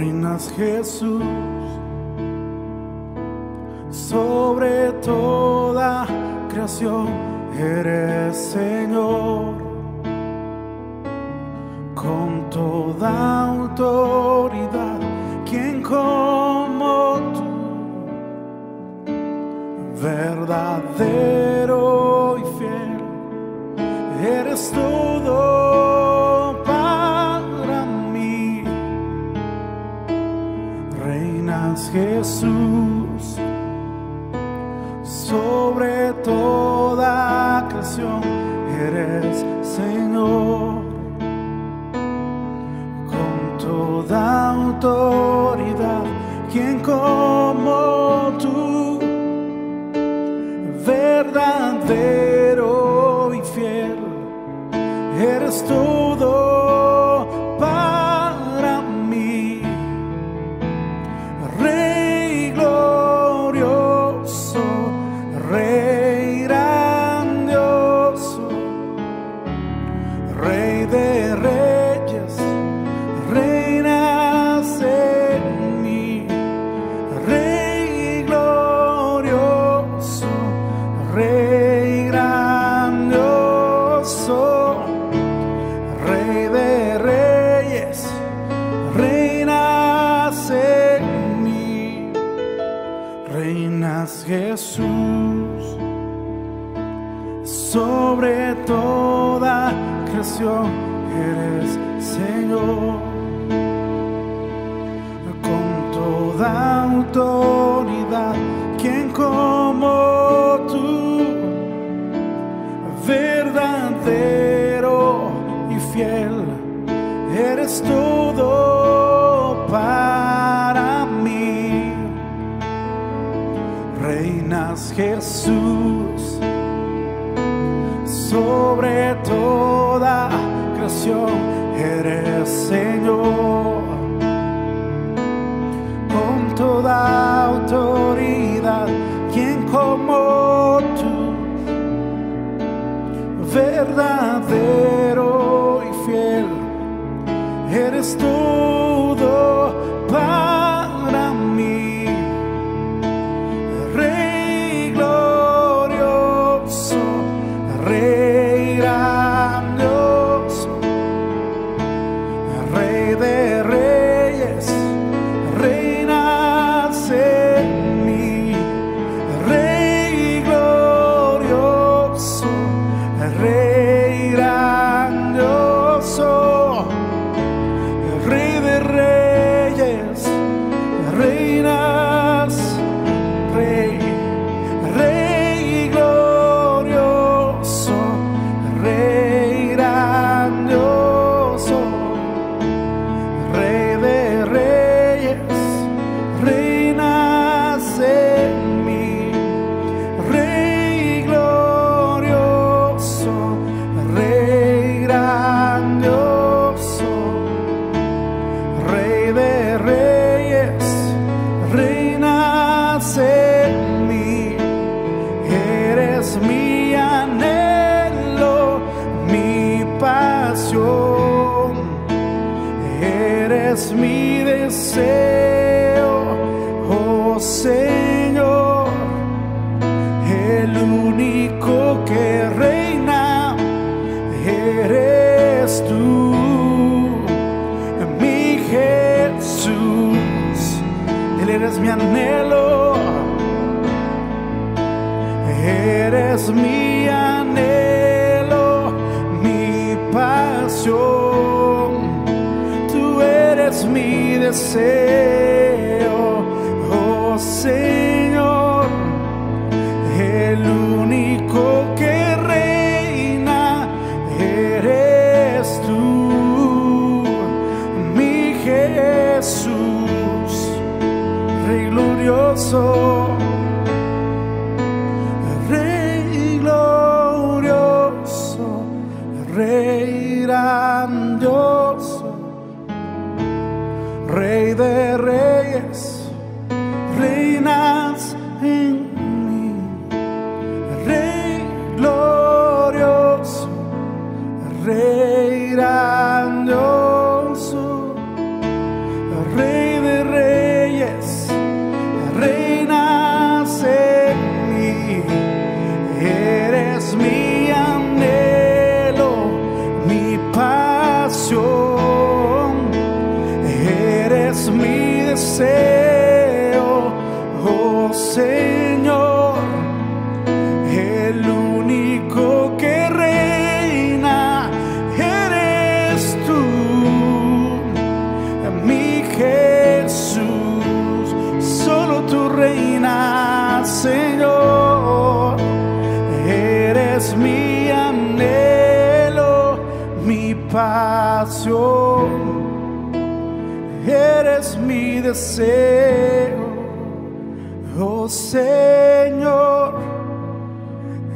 reinas Jesús sobre toda creación, eres Señor, con toda autoridad. ¿Quién como tú? Verdadero y fiel, eres todo para mí. Reinas Jesús sobre toda creación, eres Señor, con toda autoridad. ¿Quién como tú? Verdadero y fiel, eres todo para mí. Rey glorioso, Rey grandioso, Rey de reyes, reinas en mí. Rey glorioso, Rey grandioso, Rey de reyes, reinas en mí. Reinas Jesús sobre toda creación, eres Señor, con toda autoridad. ¿Quién como tú? Verdadero y fiel, eres todo para mí. Reinas Jesús sobre toda creación, eres Señor, con toda autoridad. ¿Quién como tú? Verdadero y fiel, eres todo para mí. Rey glorioso, Rey grandioso, Rey de reyes, reinas en mí. Rey glorioso, Rey grandioso, Rey de reyes, reinas, Rey glorioso, Rey grandioso, Rey de reyes, reinas en mí. Rey glorioso, Rey grandioso, Rey de reyes, reinas en mí. Eres mi anhelo, mi pasión, eres mi deseo, oh Señor, el único que reina, eres tú, mi Jesús. Él eres mi anhelo, eres mi anhelo, mi pasión, tú eres mi deseo, oh Señor, el único que reina, eres tú, mi Jesús. Rey glorioso, Rey glorioso, Rey grandioso, Rey de reyes, reinas en mí. Rey glorioso, Rey grandioso, Rey deseo, oh Señor, el único que reina eres tú, mi Jesús, solo tú reinas, Señor, eres mi anhelo, mi pasión. Eres mi deseo, oh Señor,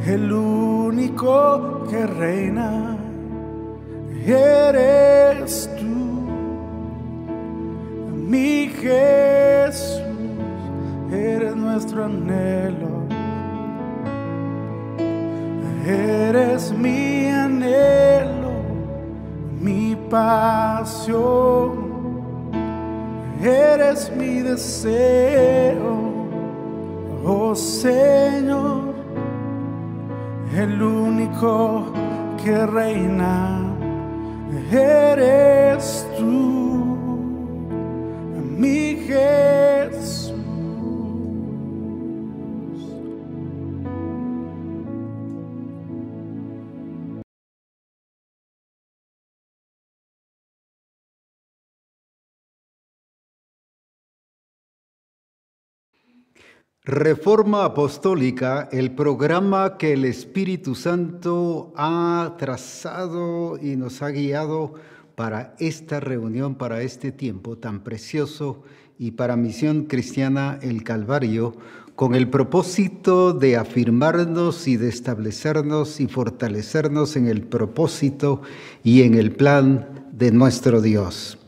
el único que reina, eres tú, mi Jesús, eres nuestro anhelo, eres mi anhelo, mi pasión. Eres mi deseo, oh Señor, el único que reina, eres tú, mi Jesús. Reforma Apostólica, el programa que el Espíritu Santo ha trazado y nos ha guiado para esta reunión, para este tiempo tan precioso y para Misión Cristiana El Calvario, con el propósito de afirmarnos y de establecernos y fortalecernos en el propósito y en el plan de nuestro Dios.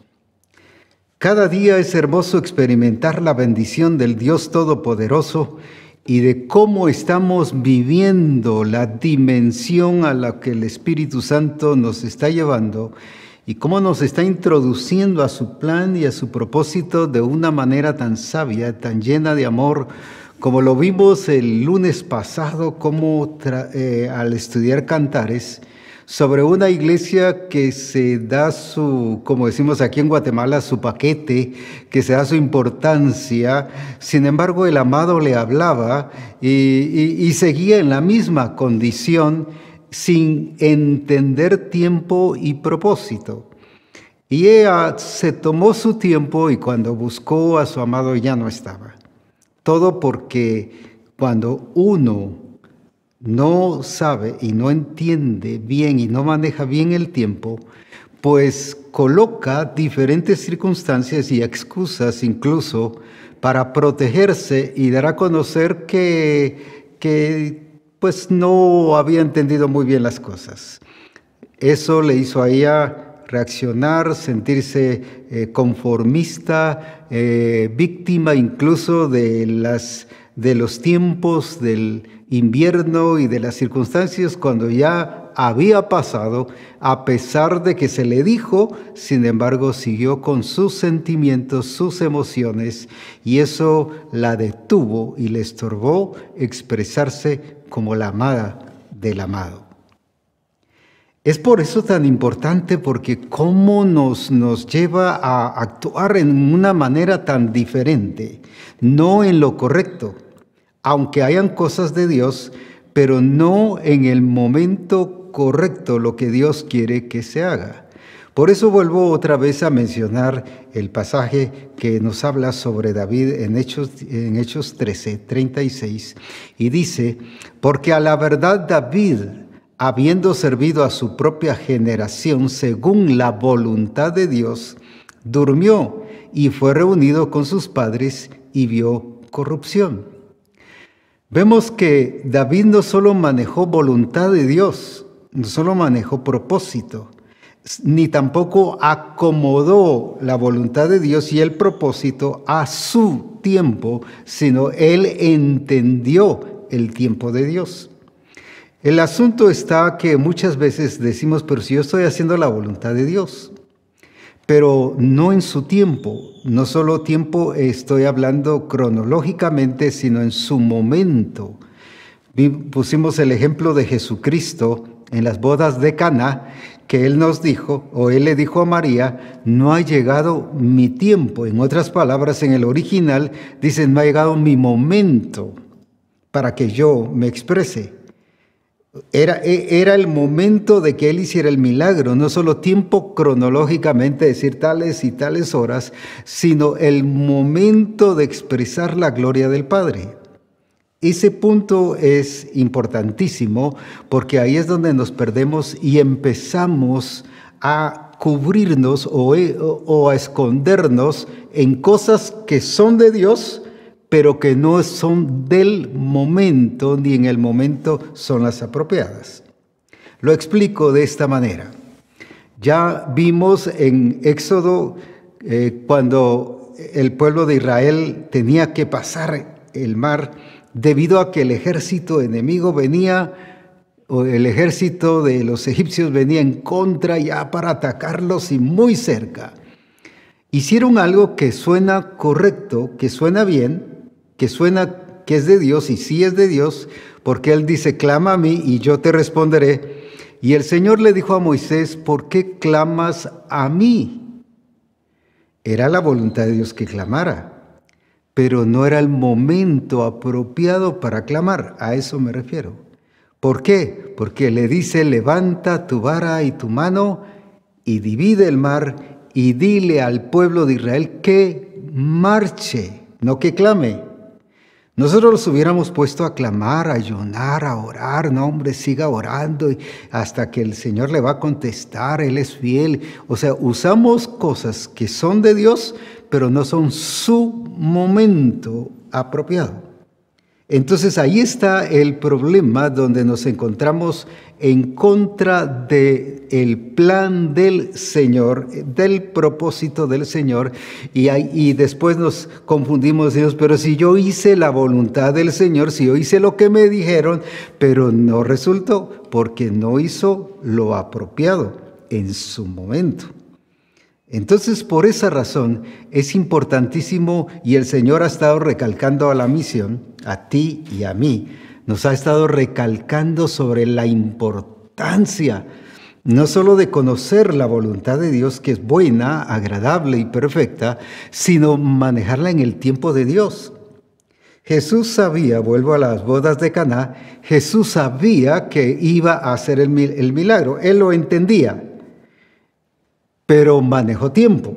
Cada día es hermoso experimentar la bendición del Dios Todopoderoso y de cómo estamos viviendo la dimensión a la que el Espíritu Santo nos está llevando y cómo nos está introduciendo a su plan y a su propósito de una manera tan sabia, tan llena de amor, como lo vimos el lunes pasado, como al estudiar Cantares, sobre una iglesia que se da su, como decimos aquí en Guatemala, su paquete, que se da su importancia. Sin embargo, el amado le hablaba y seguía en la misma condición sin entender tiempo y propósito. Y ella se tomó su tiempo y cuando buscó a su amado ya no estaba. Todo porque cuando uno no sabe y no entiende bien y no maneja bien el tiempo, pues coloca diferentes circunstancias y excusas incluso para protegerse y dar a conocer que pues no había entendido muy bien las cosas. Eso le hizo a ella reaccionar, sentirse conformista, víctima incluso de los tiempos del invierno y de las circunstancias cuando ya había pasado, a pesar de que se le dijo, sin embargo siguió con sus sentimientos, sus emociones, y eso la detuvo y le estorbó expresarse como la amada del amado. Es por eso tan importante, porque cómo nos lleva a actuar en una manera tan diferente, no en lo correcto, aunque hayan cosas de Dios, pero no en el momento correcto lo que Dios quiere que se haga. Por eso vuelvo otra vez a mencionar el pasaje que nos habla sobre David en Hechos 13:36, y dice: porque a la verdad David, habiendo servido a su propia generación según la voluntad de Dios, durmió y fue reunido con sus padres y vio corrupción. Vemos que David no solo manejó voluntad de Dios, no solo manejó propósito, ni tampoco acomodó la voluntad de Dios y el propósito a su tiempo, sino él entendió el tiempo de Dios. El asunto está que muchas veces decimos, pero si yo estoy haciendo la voluntad de Dios, pero no en su tiempo. No solo tiempo estoy hablando cronológicamente, sino en su momento. Pusimos el ejemplo de Jesucristo en las bodas de Caná, que Él nos dijo, o Él le dijo a María, no ha llegado mi tiempo. En otras palabras, en el original, dice, no ha llegado mi momento para que yo me exprese. Era el momento de que Él hiciera el milagro, no solo tiempo cronológicamente, decir tales y tales horas, sino el momento de expresar la gloria del Padre. Ese punto es importantísimo porque ahí es donde nos perdemos y empezamos a cubrirnos o a escondernos en cosas que son de Dios, pero que no son del momento, ni en el momento son las apropiadas. Lo explico de esta manera. Ya vimos en Éxodo cuando el pueblo de Israel tenía que pasar el mar debido a que el ejército enemigo venía, o el ejército de los egipcios venía en contra ya para atacarlos y muy cerca. Hicieron algo que suena correcto, que suena bien, que suena que es de Dios, y sí es de Dios, porque Él dice, clama a mí y yo te responderé. Y el Señor le dijo a Moisés, ¿por qué clamas a mí? Era la voluntad de Dios que clamara, pero no era el momento apropiado para clamar, a eso me refiero. ¿Por qué? Porque le dice, levanta tu vara y tu mano y divide el mar y dile al pueblo de Israel que marche, no que clame. Nosotros los hubiéramos puesto a clamar, a ayunar, a orar. No, hombre, siga orando hasta que el Señor le va a contestar, Él es fiel. O sea, usamos cosas que son de Dios, pero no son su momento apropiado. Entonces ahí está el problema donde nos encontramos en contra del plan del Señor, del propósito del Señor, y después nos confundimos, decimos, pero si yo hice la voluntad del Señor, si yo hice lo que me dijeron, pero no resultó, porque no hizo lo apropiado en su momento. Entonces, por esa razón, es importantísimo, y el Señor ha estado recalcando a la misión, a ti y a mí, nos ha estado recalcando sobre la importancia, no solo de conocer la voluntad de Dios, que es buena, agradable y perfecta, sino manejarla en el tiempo de Dios. Jesús sabía, vuelvo a las bodas de Caná, Jesús sabía que iba a hacer el milagro, Él lo entendía, pero manejó tiempo.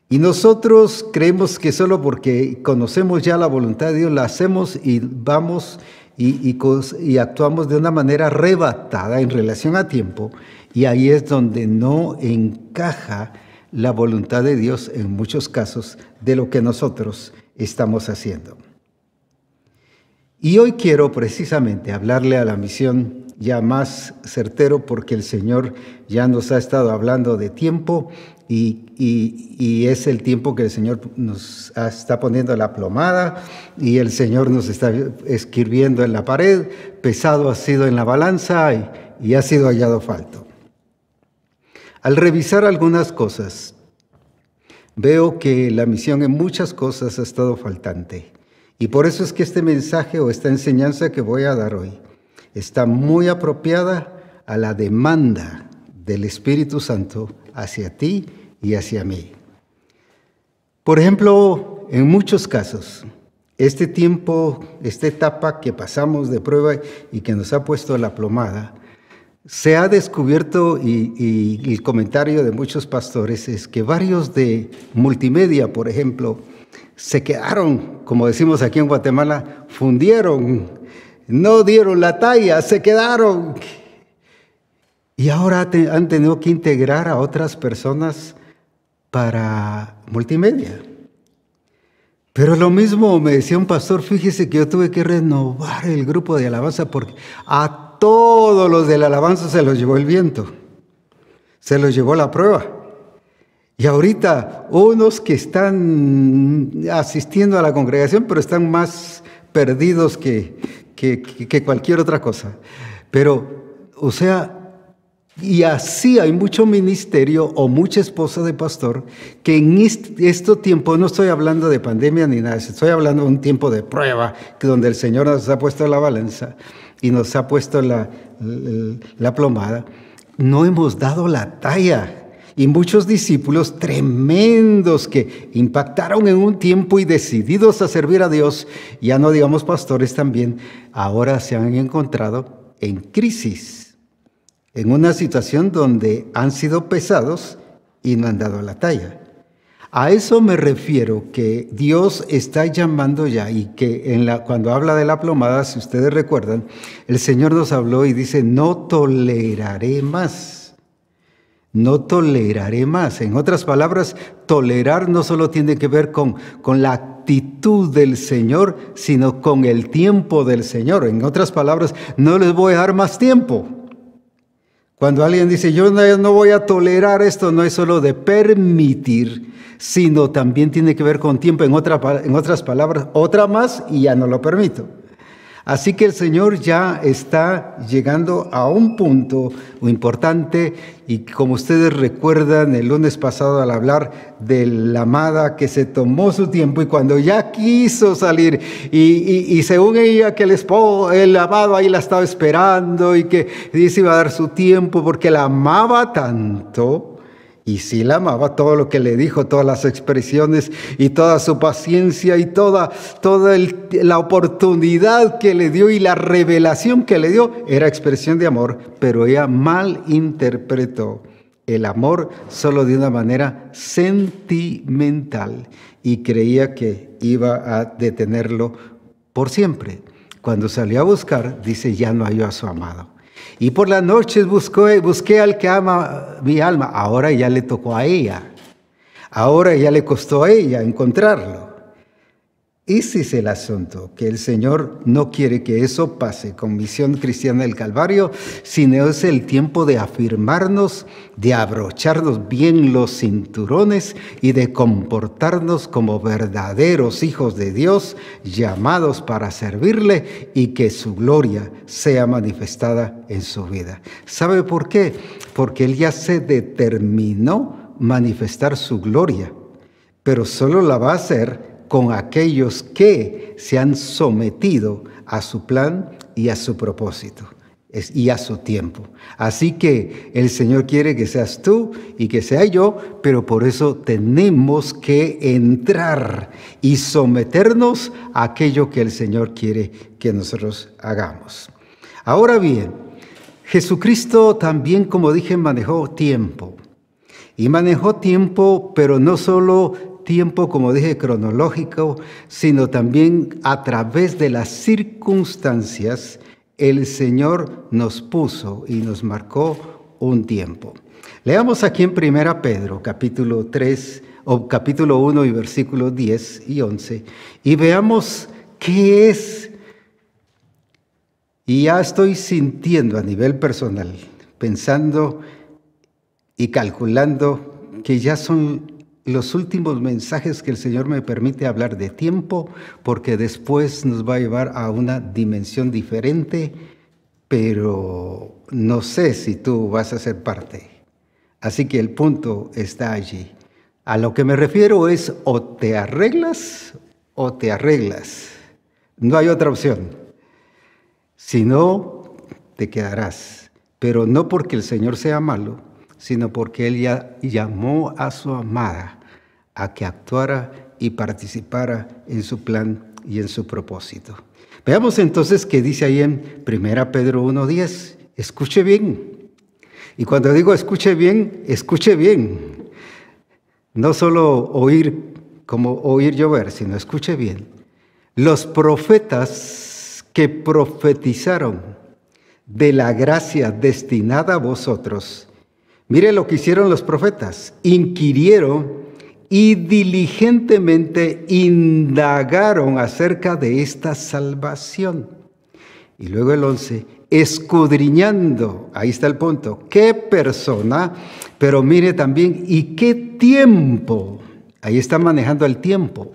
Y nosotros creemos que solo porque conocemos ya la voluntad de Dios, la hacemos y vamos y actuamos de una manera arrebatada en relación a tiempo. Y ahí es donde no encaja la voluntad de Dios en muchos casos de lo que nosotros estamos haciendo. Y hoy quiero precisamente hablarle a la misión ya más certero, porque el Señor ya nos ha estado hablando de tiempo y es el tiempo que el Señor nos está poniendo la plomada y el Señor nos está escribiendo en la pared, pesado ha sido en la balanza y ha sido hallado falto. Al revisar algunas cosas, veo que la misión en muchas cosas ha estado faltante. Y por eso es que este mensaje o esta enseñanza que voy a dar hoy está muy apropiada a la demanda del Espíritu Santo hacia ti y hacia mí. Por ejemplo, en muchos casos, este tiempo, esta etapa que pasamos de prueba y que nos ha puesto la plomada, se ha descubierto, y el comentario de muchos pastores es que varios de multimedia, por ejemplo, se quedaron, como decimos aquí en Guatemala, fundieron, no dieron la talla, se quedaron. Y ahora han tenido que integrar a otras personas para multimedia. Pero lo mismo me decía un pastor, fíjese que yo tuve que renovar el grupo de alabanza porque a todos los de la alabanza se los llevó el viento, se los llevó la prueba. Y ahorita unos que están asistiendo a la congregación, pero están más perdidos que cualquier otra cosa. Pero, o sea, y así hay mucho ministerio o mucha esposa de pastor que en este tiempo, no estoy hablando de pandemia ni nada, estoy hablando de un tiempo de prueba, donde el Señor nos ha puesto la balanza y nos ha puesto la plomada. no hemos dado la talla. Y muchos discípulos tremendos que impactaron en un tiempo y decididos a servir a Dios, ya no digamos pastores también, ahora se han encontrado en crisis, en una situación donde han sido pesados y no han dado la talla. A eso me refiero, que Dios está llamando ya, y que cuando habla de la plomada, si ustedes recuerdan, el Señor nos habló y dice, no toleraré más. No toleraré más. En otras palabras, tolerar no solo tiene que ver con la actitud del Señor, sino con el tiempo del Señor. En otras palabras, no les voy a dar más tiempo. Cuando alguien dice, yo no voy a tolerar esto, no es solo de permitir, sino también tiene que ver con tiempo. En otras palabras, otra más y ya no lo permito. Así que el Señor ya está llegando a un punto importante, y como ustedes recuerdan el lunes pasado al hablar de la amada que se tomó su tiempo, y cuando ya quiso salir y según ella que el amado ahí la estaba esperando y que dice iba a dar su tiempo porque la amaba tanto. Y sí la amaba, todo lo que le dijo, todas las expresiones y toda su paciencia y toda la oportunidad que le dio y la revelación que le dio era expresión de amor, pero ella malinterpretó el amor solo de una manera sentimental y creía que iba a detenerlo por siempre. Cuando salió a buscar, dice, ya no halló a su amado. Y por las noches busqué al que ama mi alma. Ahora ya le tocó a ella. Ahora ya le costó a ella encontrarlo. Ese es el asunto, que el Señor no quiere que eso pase con Misión Cristiana del Calvario, sino es el tiempo de afirmarnos, de abrocharnos bien los cinturones y de comportarnos como verdaderos hijos de Dios, llamados para servirle y que su gloria sea manifestada en su vida. ¿Sabe por qué? Porque Él ya se determinó manifestar su gloria, pero solo la va a hacer con aquellos que se han sometido a su plan y a su propósito y a su tiempo. Así que el Señor quiere que seas tú y que sea yo, pero por eso tenemos que entrar y someternos a aquello que el Señor quiere que nosotros hagamos. Ahora bien, Jesucristo también, como dije, manejó tiempo. Y manejó tiempo, pero no solo tiempo, como dije, cronológico, sino también a través de las circunstancias, el Señor nos puso y nos marcó un tiempo. Leamos aquí en 1 Pedro, capítulo 3, o capítulo 1 y versículos 10 y 11, y veamos qué es. Y ya estoy sintiendo a nivel personal, pensando y calculando que ya son los últimos mensajes que el Señor me permite hablar de tiempo, porque después nos va a llevar a una dimensión diferente, pero no sé si tú vas a ser parte. Así que el punto está allí. A lo que me refiero es o te arreglas o te arreglas. No hay otra opción. Si no, te quedarás. Pero no porque el Señor sea malo, sino porque Él ya llamó a su amada a que actuara y participara en su plan y en su propósito. Veamos entonces qué dice ahí en 1 Pedro 1:10. Escuche bien. Y cuando digo escuche bien, no solo oír como oír llover, sino escuche bien. Los profetas que profetizaron de la gracia destinada a vosotros, mire lo que hicieron los profetas, inquirieron y diligentemente indagaron acerca de esta salvación. Y luego el 11, escudriñando, ahí está el punto, qué persona, pero mire también, y qué tiempo, ahí está manejando el tiempo,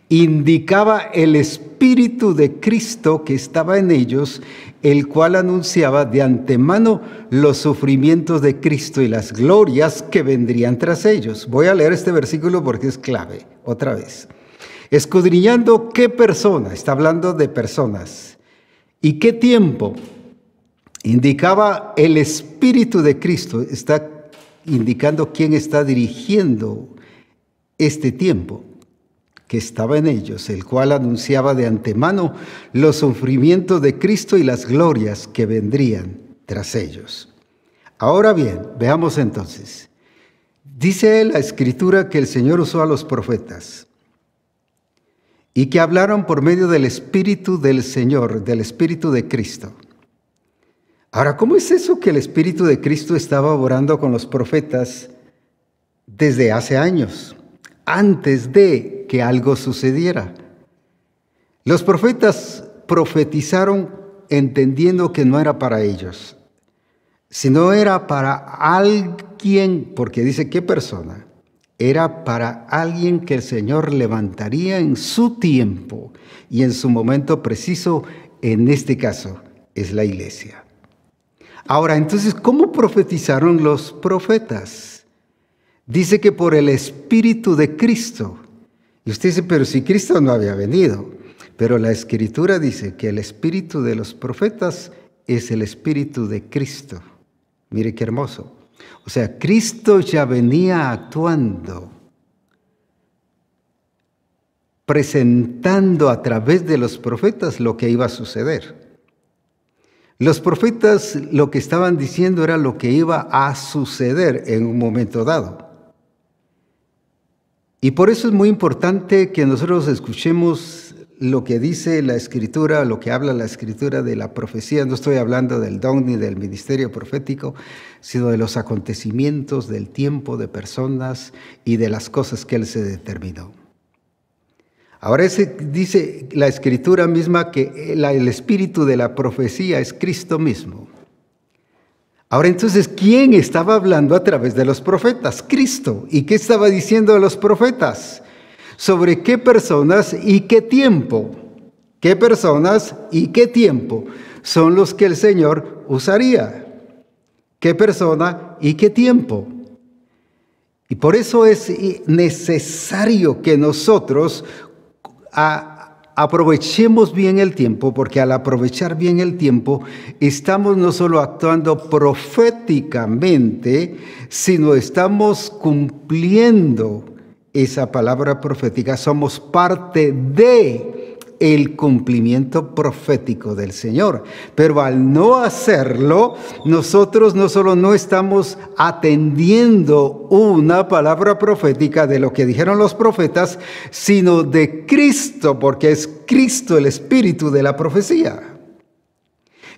indicaba el Espíritu de Cristo que estaba en ellos, el cual anunciaba de antemano los sufrimientos de Cristo y las glorias que vendrían tras ellos. Voy a leer este versículo porque es clave, otra vez. Escudriñando qué persona, está hablando de personas, y qué tiempo, indicaba el Espíritu de Cristo, está indicando quién está dirigiendo este tiempo que estaba en ellos, el cual anunciaba de antemano los sufrimientos de Cristo y las glorias que vendrían tras ellos. Ahora bien, veamos entonces. Dice la Escritura que el Señor usó a los profetas y que hablaron por medio del Espíritu del Señor, del Espíritu de Cristo. Ahora, ¿cómo es eso que el Espíritu de Cristo estaba obrando con los profetas desde hace años, antes de que algo sucediera? Los profetas profetizaron entendiendo que no era para ellos, sino era para alguien, porque dice, ¿qué persona? Era para alguien que el Señor levantaría en su tiempo y en su momento preciso. En este caso es la iglesia. Ahora, entonces, ¿cómo profetizaron los profetas? Dice que por el Espíritu de Cristo. Y usted dice, pero si Cristo no había venido. Pero la Escritura dice que el Espíritu de los profetas es el Espíritu de Cristo. Mire qué hermoso. O sea, Cristo ya venía actuando, presentando a través de los profetas lo que iba a suceder. Los profetas lo que estaban diciendo era lo que iba a suceder en un momento dado. Y por eso es muy importante que nosotros escuchemos lo que dice la Escritura, lo que habla la Escritura de la profecía. No estoy hablando del don ni del ministerio profético, sino de los acontecimientos del tiempo, de personas y de las cosas que Él se determinó. Ahora dice la Escritura misma que el espíritu de la profecía es Cristo mismo. Ahora entonces, ¿quién estaba hablando a través de los profetas? Cristo. ¿Y qué estaba diciendo de los profetas? ¿Sobre qué personas y qué tiempo? ¿Qué personas y qué tiempo son los que el Señor usaría? ¿Qué persona y qué tiempo? Y por eso es necesario que nosotros aprovechemos bien el tiempo, porque al aprovechar bien el tiempo, estamos no solo actuando proféticamente, sino estamos cumpliendo esa palabra profética. Somos parte de el cumplimiento profético del Señor. Pero al no hacerlo, nosotros no solo no estamos atendiendo una palabra profética de lo que dijeron los profetas, sino de Cristo, porque es Cristo el espíritu de la profecía.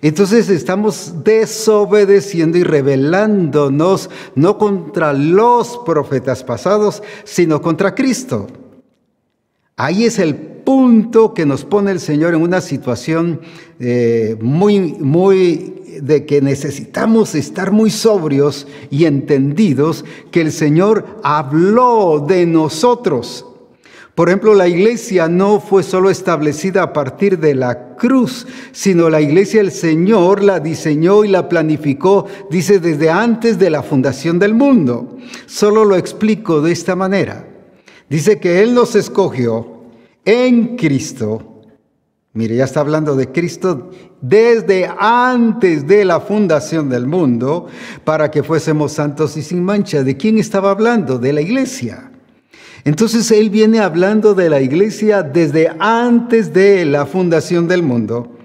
Entonces estamos desobedeciendo y rebelándonos no contra los profetas pasados, sino contra Cristo. Ahí es el punto que nos pone el Señor en una situación muy de que necesitamos estar muy sobrios y entendidos que el Señor habló de nosotros. Por ejemplo, la iglesia no fue solo establecida a partir de la cruz, sino la iglesia el Señor la diseñó y la planificó, dice, desde antes de la fundación del mundo. Solo lo explico de esta manera. Dice que Él nos escogió en Cristo. Mire, ya está hablando de Cristo desde antes de la fundación del mundo, para que fuésemos santos y sin mancha. ¿De quién estaba hablando? De la iglesia. Entonces Él viene hablando de la iglesia desde antes de la fundación del mundo.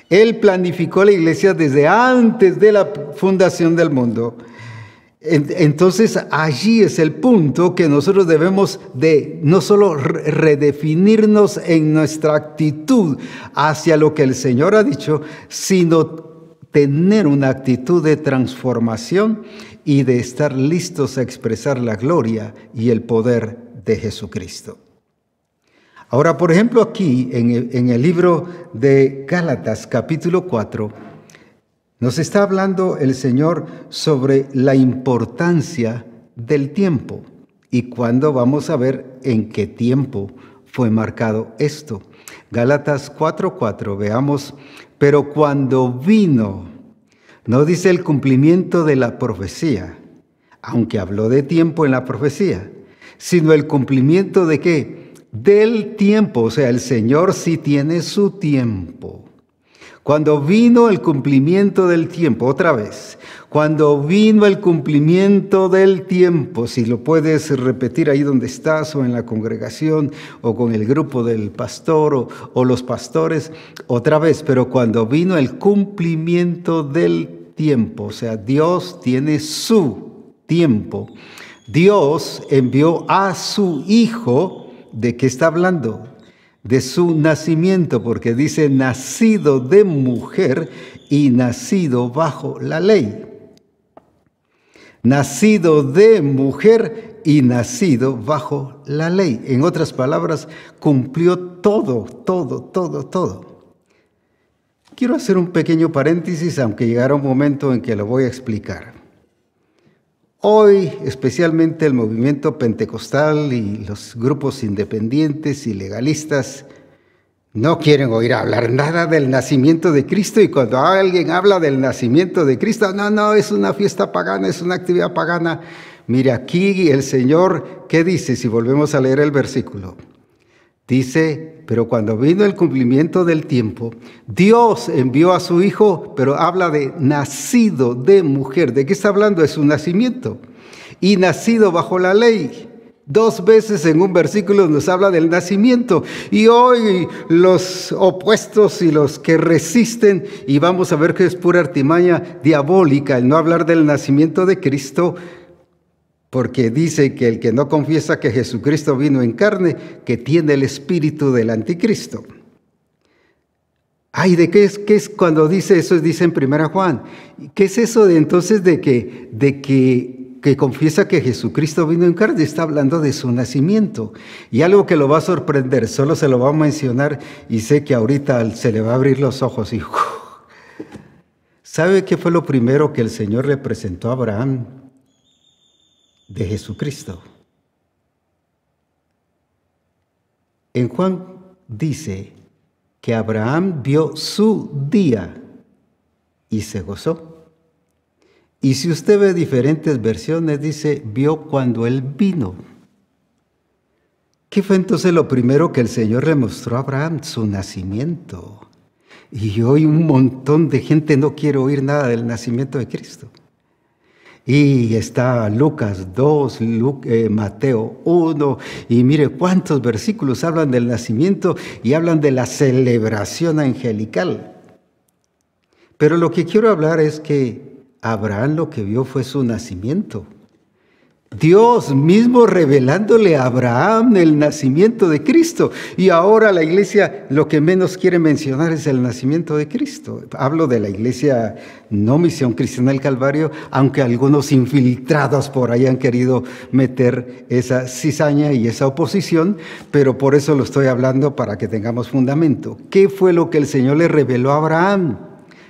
Él planificó la iglesia desde antes de la fundación del mundo. Entonces allí es el punto que nosotros debemos de no solo redefinirnos en nuestra actitud hacia lo que el Señor ha dicho, sino tener una actitud de transformación y de estar listos a expresar la gloria y el poder de Jesucristo. Ahora, por ejemplo, aquí en el libro de Gálatas, capítulo 4, nos está hablando el Señor sobre la importancia del tiempo y cuándo vamos a ver en qué tiempo fue marcado esto. Gálatas 4:4, veamos, pero cuando vino, no dice el cumplimiento de la profecía, aunque habló de tiempo en la profecía, sino el cumplimiento de ¿qué? Del tiempo. O sea, el Señor sí tiene su tiempo. Cuando vino el cumplimiento del tiempo, otra vez, cuando vino el cumplimiento del tiempo, si lo puedes repetir ahí donde estás o en la congregación o con el grupo del pastor o los pastores, otra vez, pero cuando vino el cumplimiento del tiempo, o sea, Dios tiene su tiempo. Dios envió a su Hijo, ¿de qué está hablando? De su nacimiento, porque dice nacido de mujer y nacido bajo la ley. Nacido de mujer y nacido bajo la ley. En otras palabras, cumplió todo. Quiero hacer un pequeño paréntesis, aunque llegará un momento en que lo voy a explicar. Hoy, especialmente el movimiento pentecostal y los grupos independientes y legalistas no quieren oír hablar nada del nacimiento de Cristo, y cuando alguien habla del nacimiento de Cristo, no, es una fiesta pagana, es una actividad pagana. Mire, aquí el Señor, ¿qué dice? Si volvemos a leer el versículo, dice, pero cuando vino el cumplimiento del tiempo, Dios envió a su Hijo, pero habla de nacido de mujer. ¿De qué está hablando? De su nacimiento. Y nacido bajo la ley. 2 veces en un versículo nos habla del nacimiento. Y hoy los opuestos y los que resisten, y vamos a ver que es pura artimaña diabólica el no hablar del nacimiento de Cristo, porque dice que el que no confiesa que Jesucristo vino en carne, que tiene el espíritu del anticristo. Ay, ¿de qué es cuando dice eso? Dice en 1 Juan. ¿Qué es eso de entonces de que confiesa que Jesucristo vino en carne? Está hablando de su nacimiento. Y algo que lo va a sorprender, solo se lo va a mencionar y sé que ahorita se le va a abrir los ojos y ¿sabe qué fue lo primero que el Señor le presentó a Abraham de Jesucristo? En Juan dice que Abraham vio su día y se gozó. Y si usted ve diferentes versiones, dice, vio cuando él vino. ¿Qué fue entonces lo primero que el Señor le mostró a Abraham? Su nacimiento. Y hoy un montón de gente no quiere oír nada del nacimiento de Cristo. Y está Lucas 2, Mateo 1, y mire cuántos versículos hablan del nacimiento y hablan de la celebración angelical. Pero lo que quiero hablar es que Abraham lo que vio fue su nacimiento. Dios mismo revelándole a Abraham el nacimiento de Cristo. Y ahora la iglesia lo que menos quiere mencionar es el nacimiento de Cristo. Hablo de la iglesia no Misión Cristiana del Calvario, aunque algunos infiltrados por ahí han querido meter esa cizaña y esa oposición, pero por eso lo estoy hablando para que tengamos fundamento. ¿Qué fue lo que el Señor le reveló a Abraham?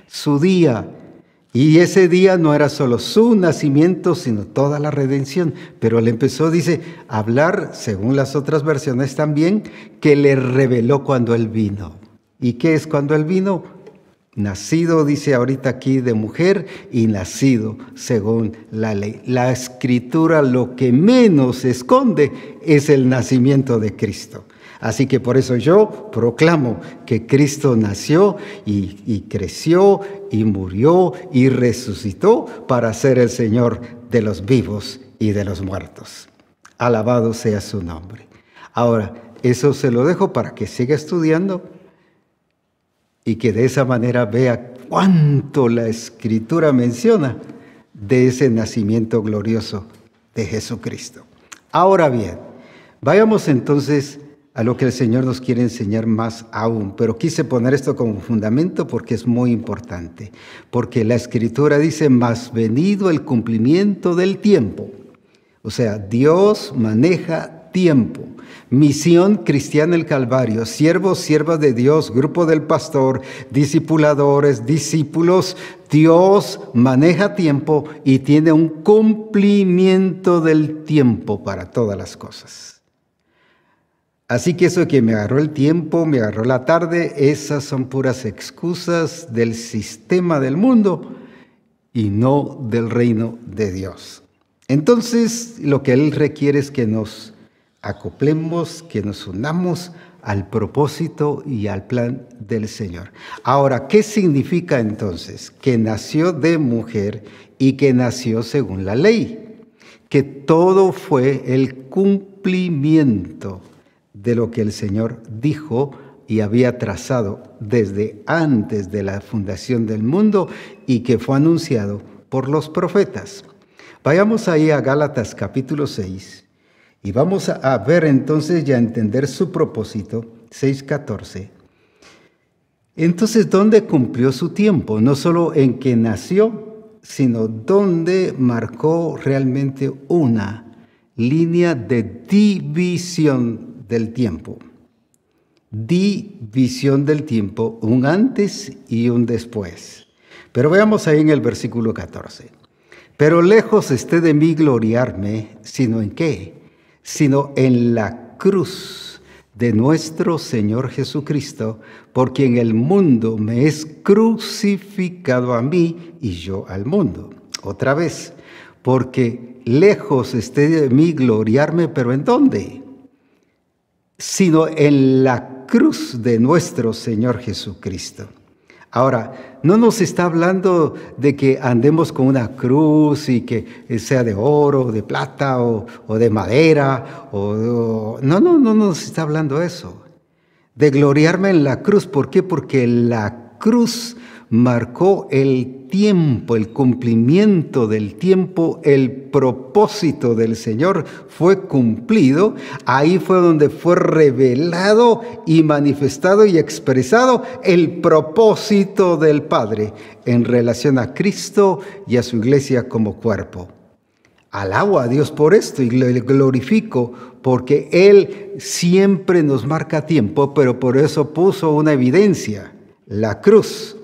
Su día. Y ese día no era solo su nacimiento, sino toda la redención. Pero él empezó, dice, a hablar, según las otras versiones también, que le reveló cuando él vino. ¿Y qué es cuando él vino? Nacido, dice ahorita aquí, de mujer y nacido según la ley. La Escritura lo que menos esconde es el nacimiento de Cristo. Así que por eso yo proclamo que Cristo nació y creció y murió y resucitó para ser el Señor de los vivos y de los muertos. Alabado sea su nombre. Ahora, eso se lo dejo para que siga estudiando y que de esa manera vea cuánto la Escritura menciona de ese nacimiento glorioso de Jesucristo. Ahora bien, vayamos entonces a lo que el Señor nos quiere enseñar más aún. Pero quise poner esto como fundamento porque es muy importante. Porque la Escritura dice, mas venido el cumplimiento del tiempo. O sea, Dios maneja tiempo. Misión Cristiana del Calvario, siervos, siervas de Dios, grupo del pastor, discipuladores, discípulos. Dios maneja tiempo y tiene un cumplimiento del tiempo para todas las cosas. Así que eso de que me agarró el tiempo, me agarró la tarde, esas son puras excusas del sistema del mundo y no del reino de Dios. Entonces, lo que Él requiere es que nos acoplemos, que nos unamos al propósito y al plan del Señor. Ahora, ¿qué significa entonces? Que nació de mujer y que nació según la ley. Que todo fue el cumplimiento de lo que el Señor dijo y había trazado desde antes de la fundación del mundo y que fue anunciado por los profetas. Vayamos ahí a Gálatas capítulo 6 y vamos a ver entonces y a entender su propósito, 6:14. Entonces, ¿dónde cumplió su tiempo? No solo en que nació, sino dónde marcó realmente una línea de división del tiempo. División del tiempo, un antes y un después. Pero veamos ahí en el versículo 14. Pero lejos esté de mí gloriarme, ¿sino en qué? Sino en la cruz de nuestro Señor Jesucristo, por quien el mundo me es crucificado a mí y yo al mundo. Otra vez, porque lejos esté de mí gloriarme, ¿pero en dónde? Sino en la cruz de nuestro Señor Jesucristo. Ahora, no nos está hablando de que andemos con una cruz y que sea de oro, de plata o de madera. No nos está hablando eso. De gloriarme en la cruz. ¿Por qué? Porque la cruz marcó el tiempo, el cumplimiento del tiempo, el propósito del Señor fue cumplido. Ahí fue donde fue revelado y manifestado y expresado el propósito del Padre en relación a Cristo y a su iglesia como cuerpo. Alabo a Dios por esto y le glorifico porque Él siempre nos marca tiempo, pero por eso puso una evidencia, la cruz.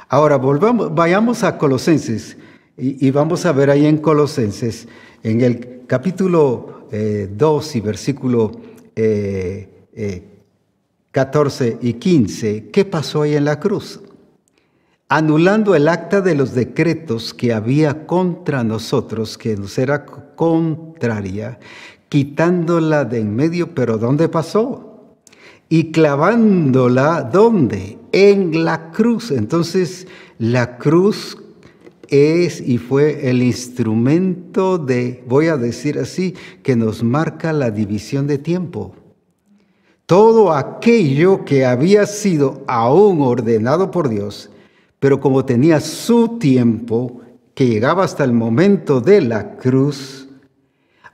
Ahora vayamos a Colosenses y vamos a ver ahí en Colosenses, en el capítulo 2 y versículo 14 y 15, ¿qué pasó ahí en la cruz? Anulando el acta de los decretos que había contra nosotros, que nos era contraria, quitándola de en medio, pero ¿dónde pasó? Y clavándola, ¿dónde? En la cruz. Entonces, la cruz es y fue el instrumento de, voy a decir así, que nos marca la división de tiempo. Todo aquello que había sido aún ordenado por Dios, pero como tenía su tiempo, que llegaba hasta el momento de la cruz,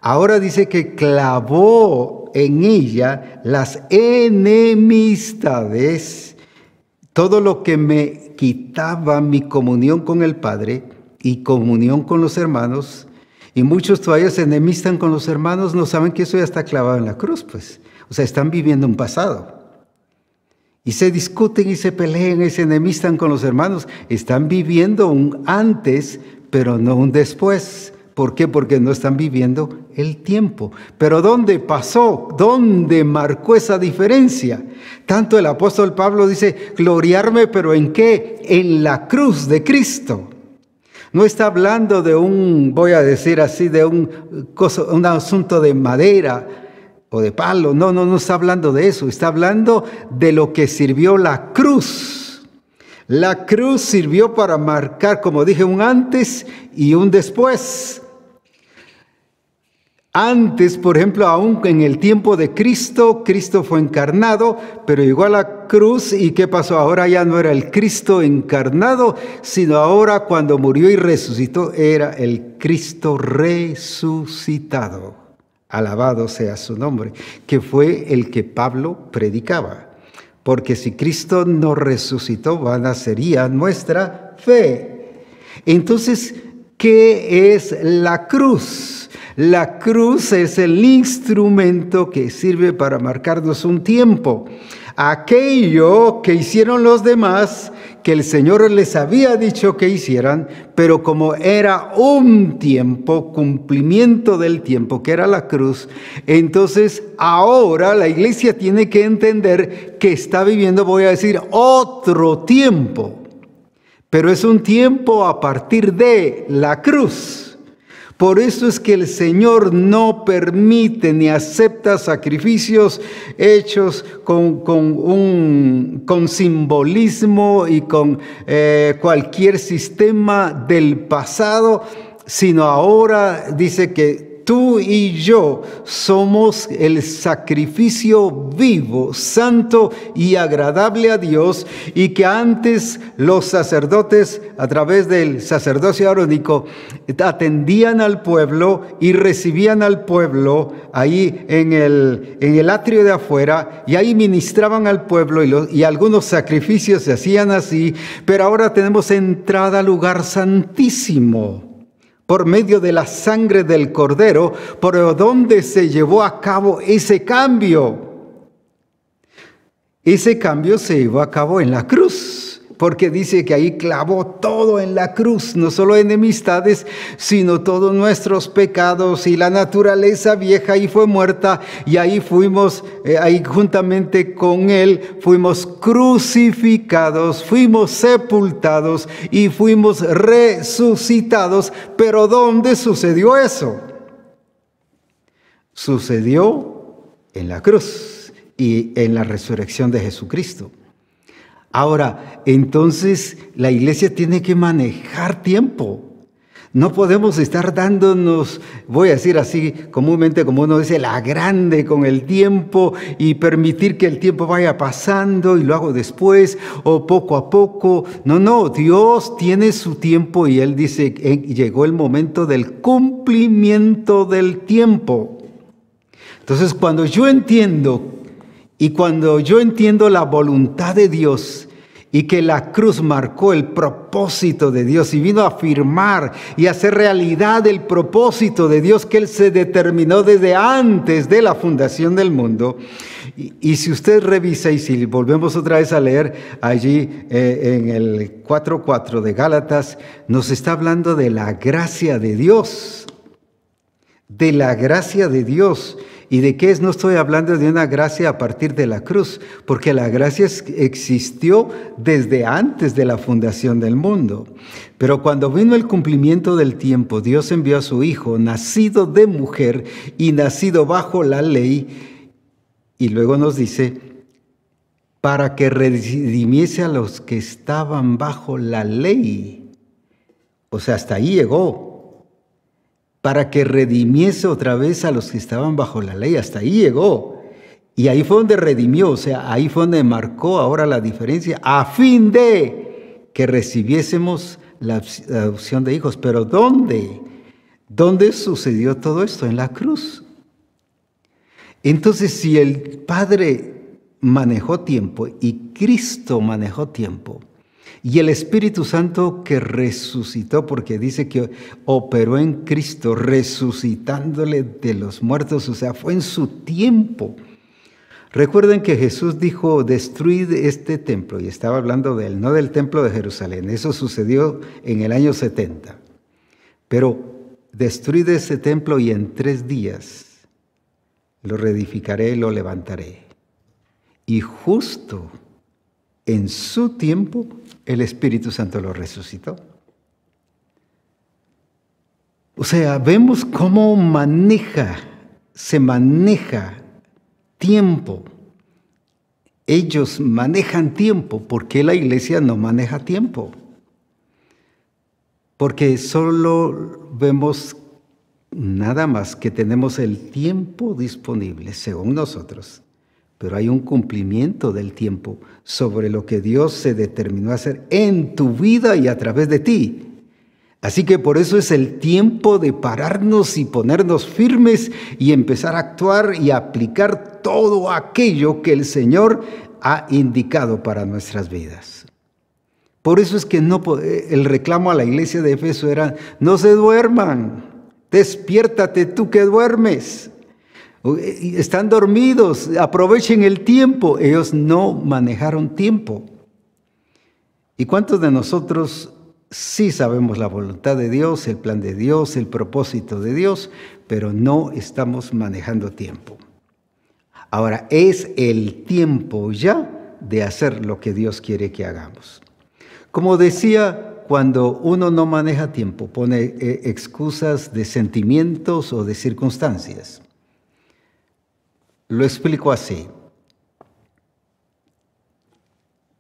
ahora dice que clavó en ella las enemistades, todo lo que me quitaba mi comunión con el Padre y comunión con los hermanos. Y muchos todavía se enemistan con los hermanos, no saben que eso ya está clavado en la cruz, pues. O sea, están viviendo un pasado. Y se discuten y se pelean y se enemistan con los hermanos. Están viviendo un antes, pero no un después. ¿Por qué? Porque no están viviendo el tiempo. Pero ¿dónde pasó? ¿Dónde marcó esa diferencia? Tanto el apóstol Pablo dice, gloriarme, ¿pero en qué? En la cruz de Cristo. No está hablando de voy a decir así, de un asunto de madera o de palo. No está hablando de eso. Está hablando de lo que sirvió la cruz. La cruz sirvió para marcar, como dije, un antes y un después. Antes, por ejemplo, aún en el tiempo de Cristo, Cristo fue encarnado, pero llegó a la cruz y ¿qué pasó? Ahora ya no era el Cristo encarnado, sino ahora cuando murió y resucitó, era el Cristo resucitado. Alabado sea su nombre, que fue el que Pablo predicaba. Porque si Cristo no resucitó, vana sería nuestra fe. Entonces, ¿qué es la cruz? La cruz es el instrumento que sirve para marcarnos un tiempo. Aquello que hicieron los demás, que el Señor les había dicho que hicieran, pero como era un tiempo, cumplimiento del tiempo, que era la cruz, entonces ahora la iglesia tiene que entender que está viviendo, voy a decir, otro tiempo. Pero es un tiempo a partir de la cruz. Por eso es que el Señor no permite ni acepta sacrificios hechos con simbolismo y con cualquier sistema del pasado, sino ahora dice que tú y yo somos el sacrificio vivo, santo y agradable a Dios, y que antes los sacerdotes, a través del sacerdocio arónico, atendían al pueblo y recibían al pueblo ahí en el atrio de afuera, y ahí ministraban al pueblo y algunos sacrificios se hacían así, pero ahora tenemos entrada al lugar santísimo por medio de la sangre del Cordero, por donde se llevó a cabo ese cambio. Ese cambio se llevó a cabo en la cruz, porque dice que ahí clavó todo en la cruz, no solo enemistades, sino todos nuestros pecados, y la naturaleza vieja ahí fue muerta, y ahí fuimos, ahí juntamente con Él, fuimos crucificados, fuimos sepultados y fuimos resucitados. Pero ¿dónde sucedió eso? Sucedió en la cruz y en la resurrección de Jesucristo. Ahora, entonces la iglesia tiene que manejar tiempo. No podemos estar dándonos, voy a decir así comúnmente, como uno dice, la grande con el tiempo y permitir que el tiempo vaya pasando y lo hago después o poco a poco. No, Dios tiene su tiempo y Él dice, llegó el momento del cumplimiento del tiempo. Entonces, cuando yo entiendo la voluntad de Dios y que la cruz marcó el propósito de Dios y vino a afirmar y hacer realidad el propósito de Dios que Él se determinó desde antes de la fundación del mundo. Y si usted revisa, y si volvemos otra vez a leer allí en el 4:4 de Gálatas, nos está hablando de la gracia de Dios. De la gracia de Dios. ¿Y de qué es? No estoy hablando de una gracia a partir de la cruz, porque la gracia existió desde antes de la fundación del mundo. Pero cuando vino el cumplimiento del tiempo, Dios envió a su Hijo, nacido de mujer y nacido bajo la ley, y luego nos dice, para que redimiese a los que estaban bajo la ley. O sea, hasta ahí llegó. Para que redimiese otra vez a los que estaban bajo la ley. Hasta ahí llegó. Y ahí fue donde redimió, o sea, ahí fue donde marcó ahora la diferencia, a fin de que recibiésemos la adopción de hijos. Pero ¿dónde? ¿Dónde sucedió todo esto? En la cruz. Entonces, si el Padre manejó tiempo y Cristo manejó tiempo, y el Espíritu Santo que resucitó, porque dice que operó en Cristo, resucitándole de los muertos, o sea, fue en su tiempo. Recuerden que Jesús dijo, destruid este templo, y estaba hablando de él, no del templo de Jerusalén. Eso sucedió en el año 70. Pero destruid ese templo y en 3 días lo reedificaré y lo levantaré. Y justo en su tiempo, el Espíritu Santo lo resucitó. O sea, vemos cómo se maneja tiempo. Ellos manejan tiempo. ¿Por qué la iglesia no maneja tiempo? Porque solo vemos nada más que tenemos el tiempo disponible, según nosotros. Pero hay un cumplimiento del tiempo sobre lo que Dios se determinó a hacer en tu vida y a través de ti. Así que por eso es el tiempo de pararnos y ponernos firmes y empezar a actuar y a aplicar todo aquello que el Señor ha indicado para nuestras vidas. Por eso es que el reclamo a la iglesia de Éfeso era, no se duerman, despiértate tú que duermes. Están dormidos, aprovechen el tiempo. Ellos no manejaron tiempo. ¿Y cuántos de nosotros sí sabemos la voluntad de Dios, el plan de Dios, el propósito de Dios, pero no estamos manejando tiempo? Ahora, es el tiempo ya de hacer lo que Dios quiere que hagamos. Como decía, cuando uno no maneja tiempo, pone excusas de sentimientos o de circunstancias. Lo explico así.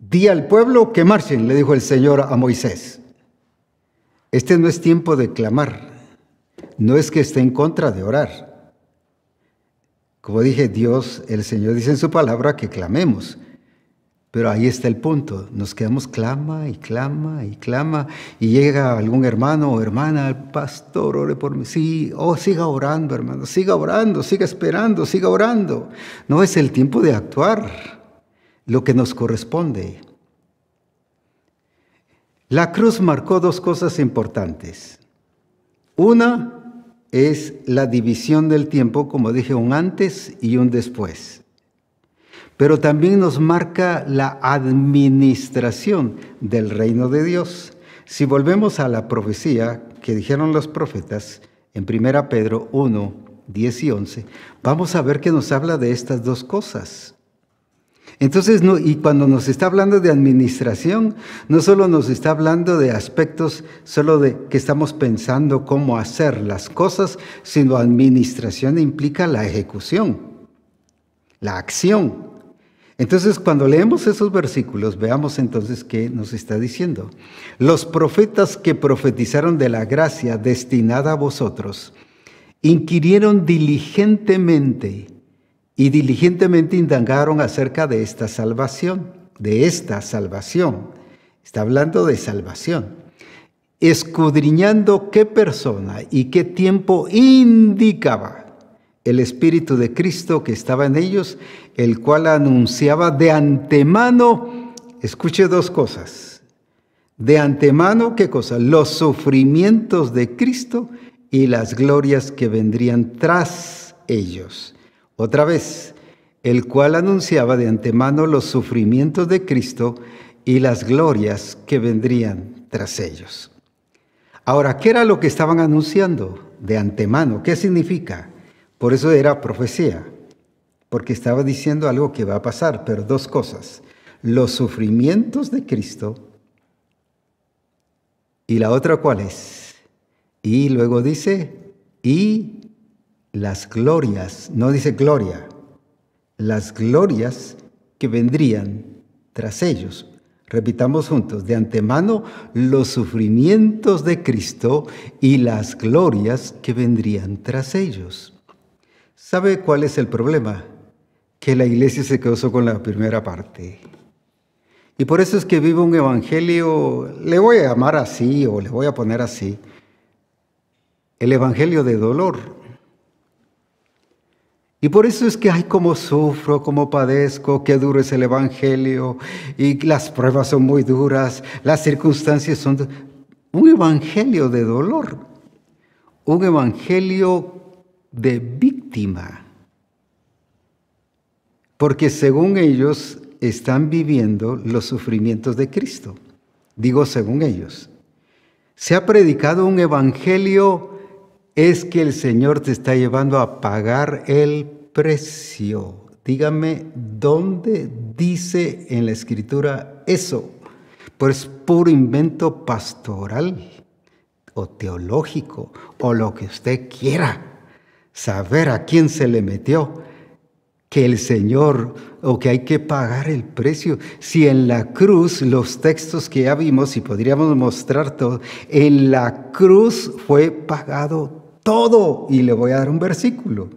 Di al pueblo que marchen, le dijo el Señor a Moisés. Este no es tiempo de clamar, no es que esté en contra de orar. Como dije, Dios, el Señor dice en su palabra que clamemos, pero ahí está el punto, nos quedamos clama y clama y clama, y llega algún hermano o hermana, pastor, ore por mí, sí, siga orando, hermano, siga orando, siga esperando, siga orando. No es el tiempo de actuar lo que nos corresponde. La cruz marcó dos cosas importantes. Una es la división del tiempo, como dije, un antes y un después. Pero también nos marca la administración del reino de Dios. Si volvemos a la profecía que dijeron los profetas en 1 Pedro 1, 10 y 11, vamos a ver que nos habla de estas dos cosas. Entonces, y cuando nos está hablando de administración, no solo nos está hablando de aspectos solo de que estamos pensando cómo hacer las cosas, sino administración implica la ejecución, la acción. Entonces, cuando leemos esos versículos, veamos entonces qué nos está diciendo. Los profetas que profetizaron de la gracia destinada a vosotros, inquirieron diligentemente indagaron acerca de esta salvación, Está hablando de salvación. Escudriñando qué persona y qué tiempo indicaba el Espíritu de Cristo que estaba en ellos, el cual anunciaba de antemano, escuche dos cosas, de antemano, ¿qué cosa? Los sufrimientos de Cristo y las glorias que vendrían tras ellos. Otra vez, el cual anunciaba de antemano los sufrimientos de Cristo y las glorias que vendrían tras ellos. Ahora, ¿qué era lo que estaban anunciando de antemano? ¿Qué significa? Por eso era profecía, porque estaba diciendo algo que va a pasar, pero dos cosas. Los sufrimientos de Cristo y la otra, ¿cuál es? Y luego dice, y las glorias, no dice gloria, las glorias que vendrían tras ellos. Repitamos juntos, de antemano los sufrimientos de Cristo y las glorias que vendrían tras ellos. ¿Sabe cuál es el problema? Que la iglesia se quedó con la primera parte. Y por eso es que vive un evangelio, le voy a llamar así o le voy a poner así, el evangelio de dolor. Y por eso es que, ay, cómo sufro, cómo padezco, qué duro es el evangelio, y las pruebas son muy duras, las circunstancias son un evangelio de dolor, un evangelio de víctima. Porque según ellos están viviendo los sufrimientos de Cristo. Digo según ellos. Se ha predicado un evangelio. Es que el Señor te está llevando a pagar el precio. Dígame, ¿dónde dice en la Escritura eso? Pues puro invento pastoral o teológico o lo que usted quiera. Saber a quién se le metió que el Señor o que hay que pagar el precio. Si en la cruz, los textos que ya vimos y podríamos mostrar todo, en la cruz fue pagado todo, y le voy a dar un versículo.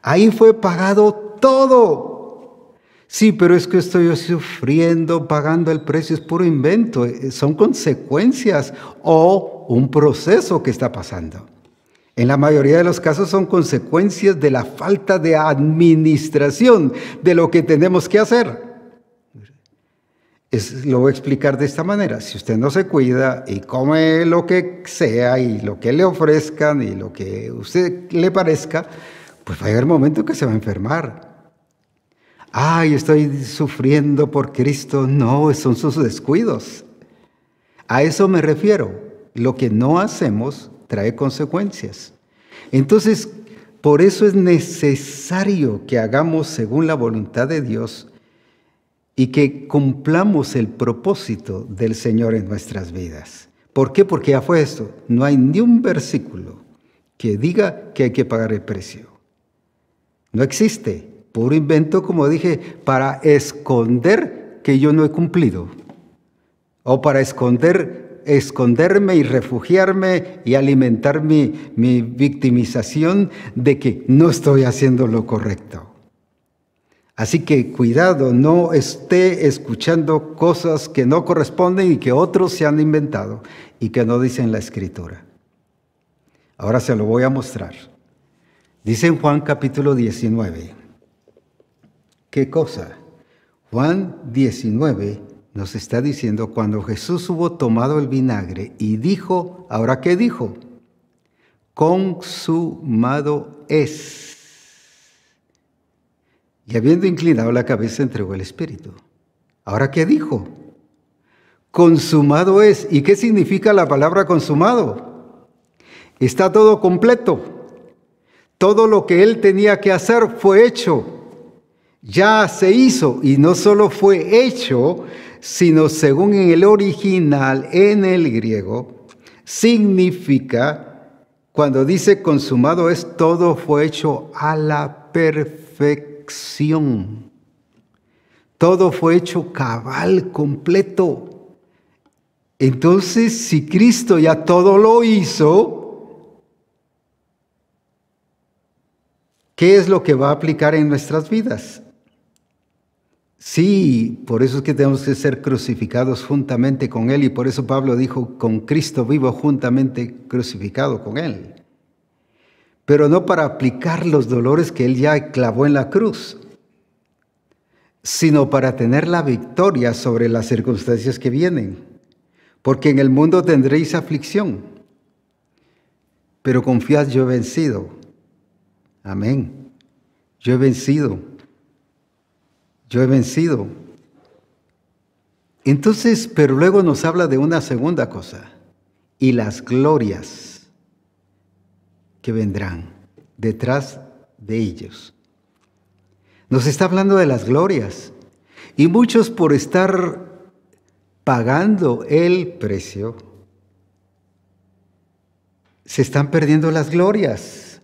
Ahí fue pagado todo. Sí, pero es que estoy sufriendo, pagando el precio, es puro invento. Son consecuencias o un proceso que está pasando. En la mayoría de los casos son consecuencias de la falta de administración de lo que tenemos que hacer. Lo voy a explicar de esta manera. Si usted no se cuida y come lo que sea y lo que le ofrezcan y lo que a usted le parezca, pues va a llegar el momento que se va a enfermar. Ay, estoy sufriendo por Cristo. No, son sus descuidos. A eso me refiero. Lo que no hacemos trae consecuencias. Entonces, por eso es necesario que hagamos según la voluntad de Dios y que cumplamos el propósito del Señor en nuestras vidas. ¿Por qué? Porque ya fue esto. No hay ni un versículo que diga que hay que pagar el precio. No existe. Puro invento, como dije, para esconder que yo no he cumplido. O para esconderme y refugiarme y alimentar mi victimización de que no estoy haciendo lo correcto. Así que cuidado, no esté escuchando cosas que no corresponden y que otros se han inventado y que no dicen la Escritura. Ahora se lo voy a mostrar. Dice en Juan capítulo 19. ¿Qué cosa? Juan 19 nos está diciendo cuando Jesús hubo tomado el vinagre y dijo, ¿ahora qué dijo? Consumado es. Y habiendo inclinado la cabeza, entregó el Espíritu. ¿Ahora qué dijo? Consumado es. ¿Y qué significa la palabra consumado? Está todo completo. Todo lo que Él tenía que hacer fue hecho. Ya se hizo. Y no solo fue hecho, sino según en el original, en el griego, significa, cuando dice consumado es, todo fue hecho a la perfección. Todo fue hecho cabal, completo. Entonces, si Cristo ya todo lo hizo, ¿qué es lo que va a aplicar en nuestras vidas? Sí, por eso es que tenemos que ser crucificados juntamente con Él, y por eso Pablo dijo, con Cristo vivo juntamente crucificado con Él. Pero no para aplicar los dolores que Él ya clavó en la cruz, sino para tener la victoria sobre las circunstancias que vienen. Porque en el mundo tendréis aflicción, pero confiad, yo he vencido. Amén. Yo he vencido. Yo he vencido. Entonces, pero luego nos habla de una segunda cosa, y las glorias que vendrán detrás de ellos. Nos está hablando de las glorias. Y muchos, por estar pagando el precio, se están perdiendo las glorias.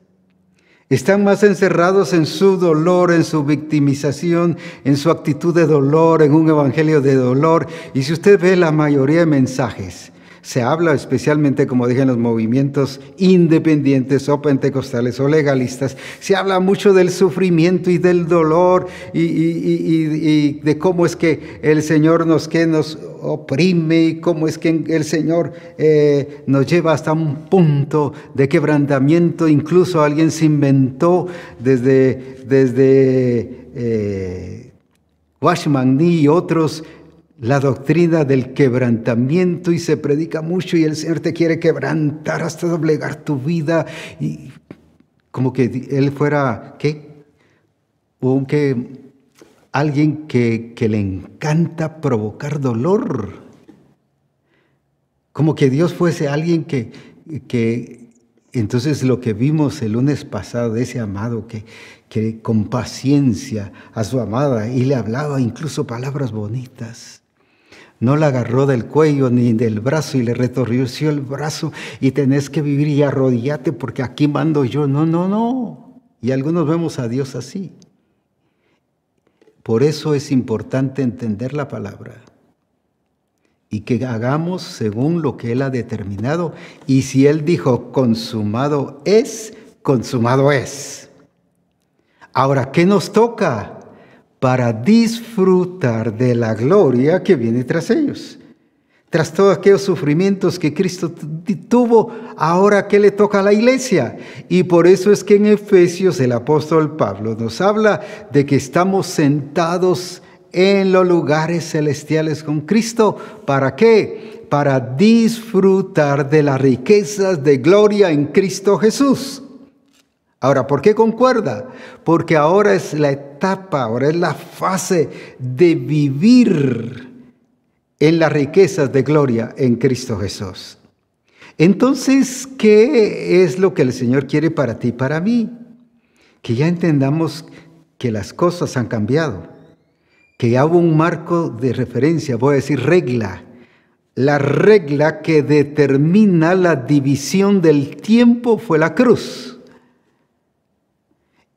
Están más encerrados en su dolor, en su victimización, en su actitud de dolor, en un evangelio de dolor. Y si usted ve la mayoría de mensajes, se habla especialmente, como dije, en los movimientos independientes o pentecostales o legalistas, se habla mucho del sufrimiento y del dolor y de cómo es que el Señor nos oprime y cómo es que el Señor nos lleva hasta un punto de quebrantamiento. Incluso alguien se inventó desde Watchman Nee y otros la doctrina del quebrantamiento, y se predica mucho y el Señor te quiere quebrantar hasta doblegar tu vida, y como que Él fuera, ¿qué? Alguien que le encanta provocar dolor, como que Dios fuese alguien que entonces lo que vimos el lunes pasado de ese amado que con paciencia a su amada y le hablaba incluso palabras bonitas. No la agarró del cuello ni del brazo y le retorció el brazo y tenés que vivir y arrodillate porque aquí mando yo. No. Y algunos vemos a Dios así. Por eso es importante entender la palabra y que hagamos según lo que Él ha determinado. Y si Él dijo consumado es, consumado es. Ahora, ¿qué nos toca? Para disfrutar de la gloria que viene tras ellos. Tras todos aquellos sufrimientos que Cristo tuvo, ahora ¿qué le toca a la iglesia? Y por eso es que en Efesios el apóstol Pablo nos habla de que estamos sentados en los lugares celestiales con Cristo. ¿Para qué? Para disfrutar de las riquezas de gloria en Cristo Jesús. Ahora, ¿por qué concuerda? Porque ahora es la etapa, ahora es la fase de vivir en las riquezas de gloria en Cristo Jesús. Entonces, ¿qué es lo que el Señor quiere para ti y para mí? Que ya entendamos que las cosas han cambiado, que ya hubo un marco de referencia, voy a decir regla. La regla que determina la división del tiempo fue la cruz.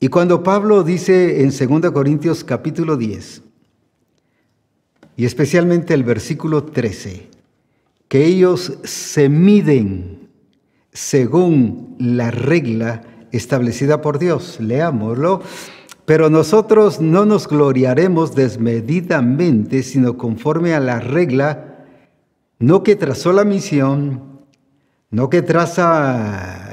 Y cuando Pablo dice en 2 Corintios capítulo 10, y especialmente el versículo 13, que ellos se miden según la regla establecida por Dios. Leámoslo. Pero nosotros no nos gloriaremos desmedidamente, sino conforme a la regla, no que trazó la misión, no que trazó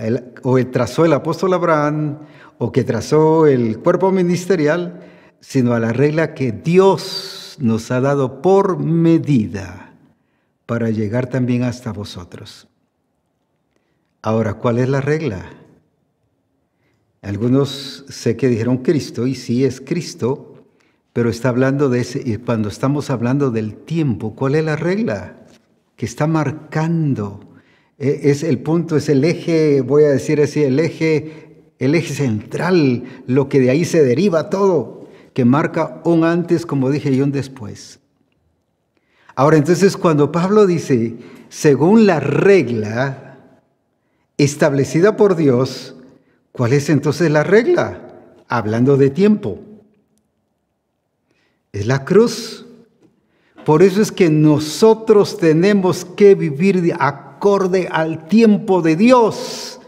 el apóstol Abraham, o que trazó el cuerpo ministerial, sino a la regla que Dios nos ha dado por medida para llegar también hasta vosotros. Ahora, ¿cuál es la regla? Algunos sé que dijeron Cristo, y sí es Cristo, pero está hablando de ese, y cuando estamos hablando del tiempo, ¿cuál es la regla que está marcando? Es el punto, es el eje, voy a decir así, el eje central, lo que de ahí se deriva todo, que marca un antes, como dije, y un después. Ahora, entonces, cuando Pablo dice, según la regla establecida por Dios, ¿cuál es entonces la regla? Hablando de tiempo. Es la cruz. Por eso es que nosotros tenemos que vivir acorde al tiempo de Dios,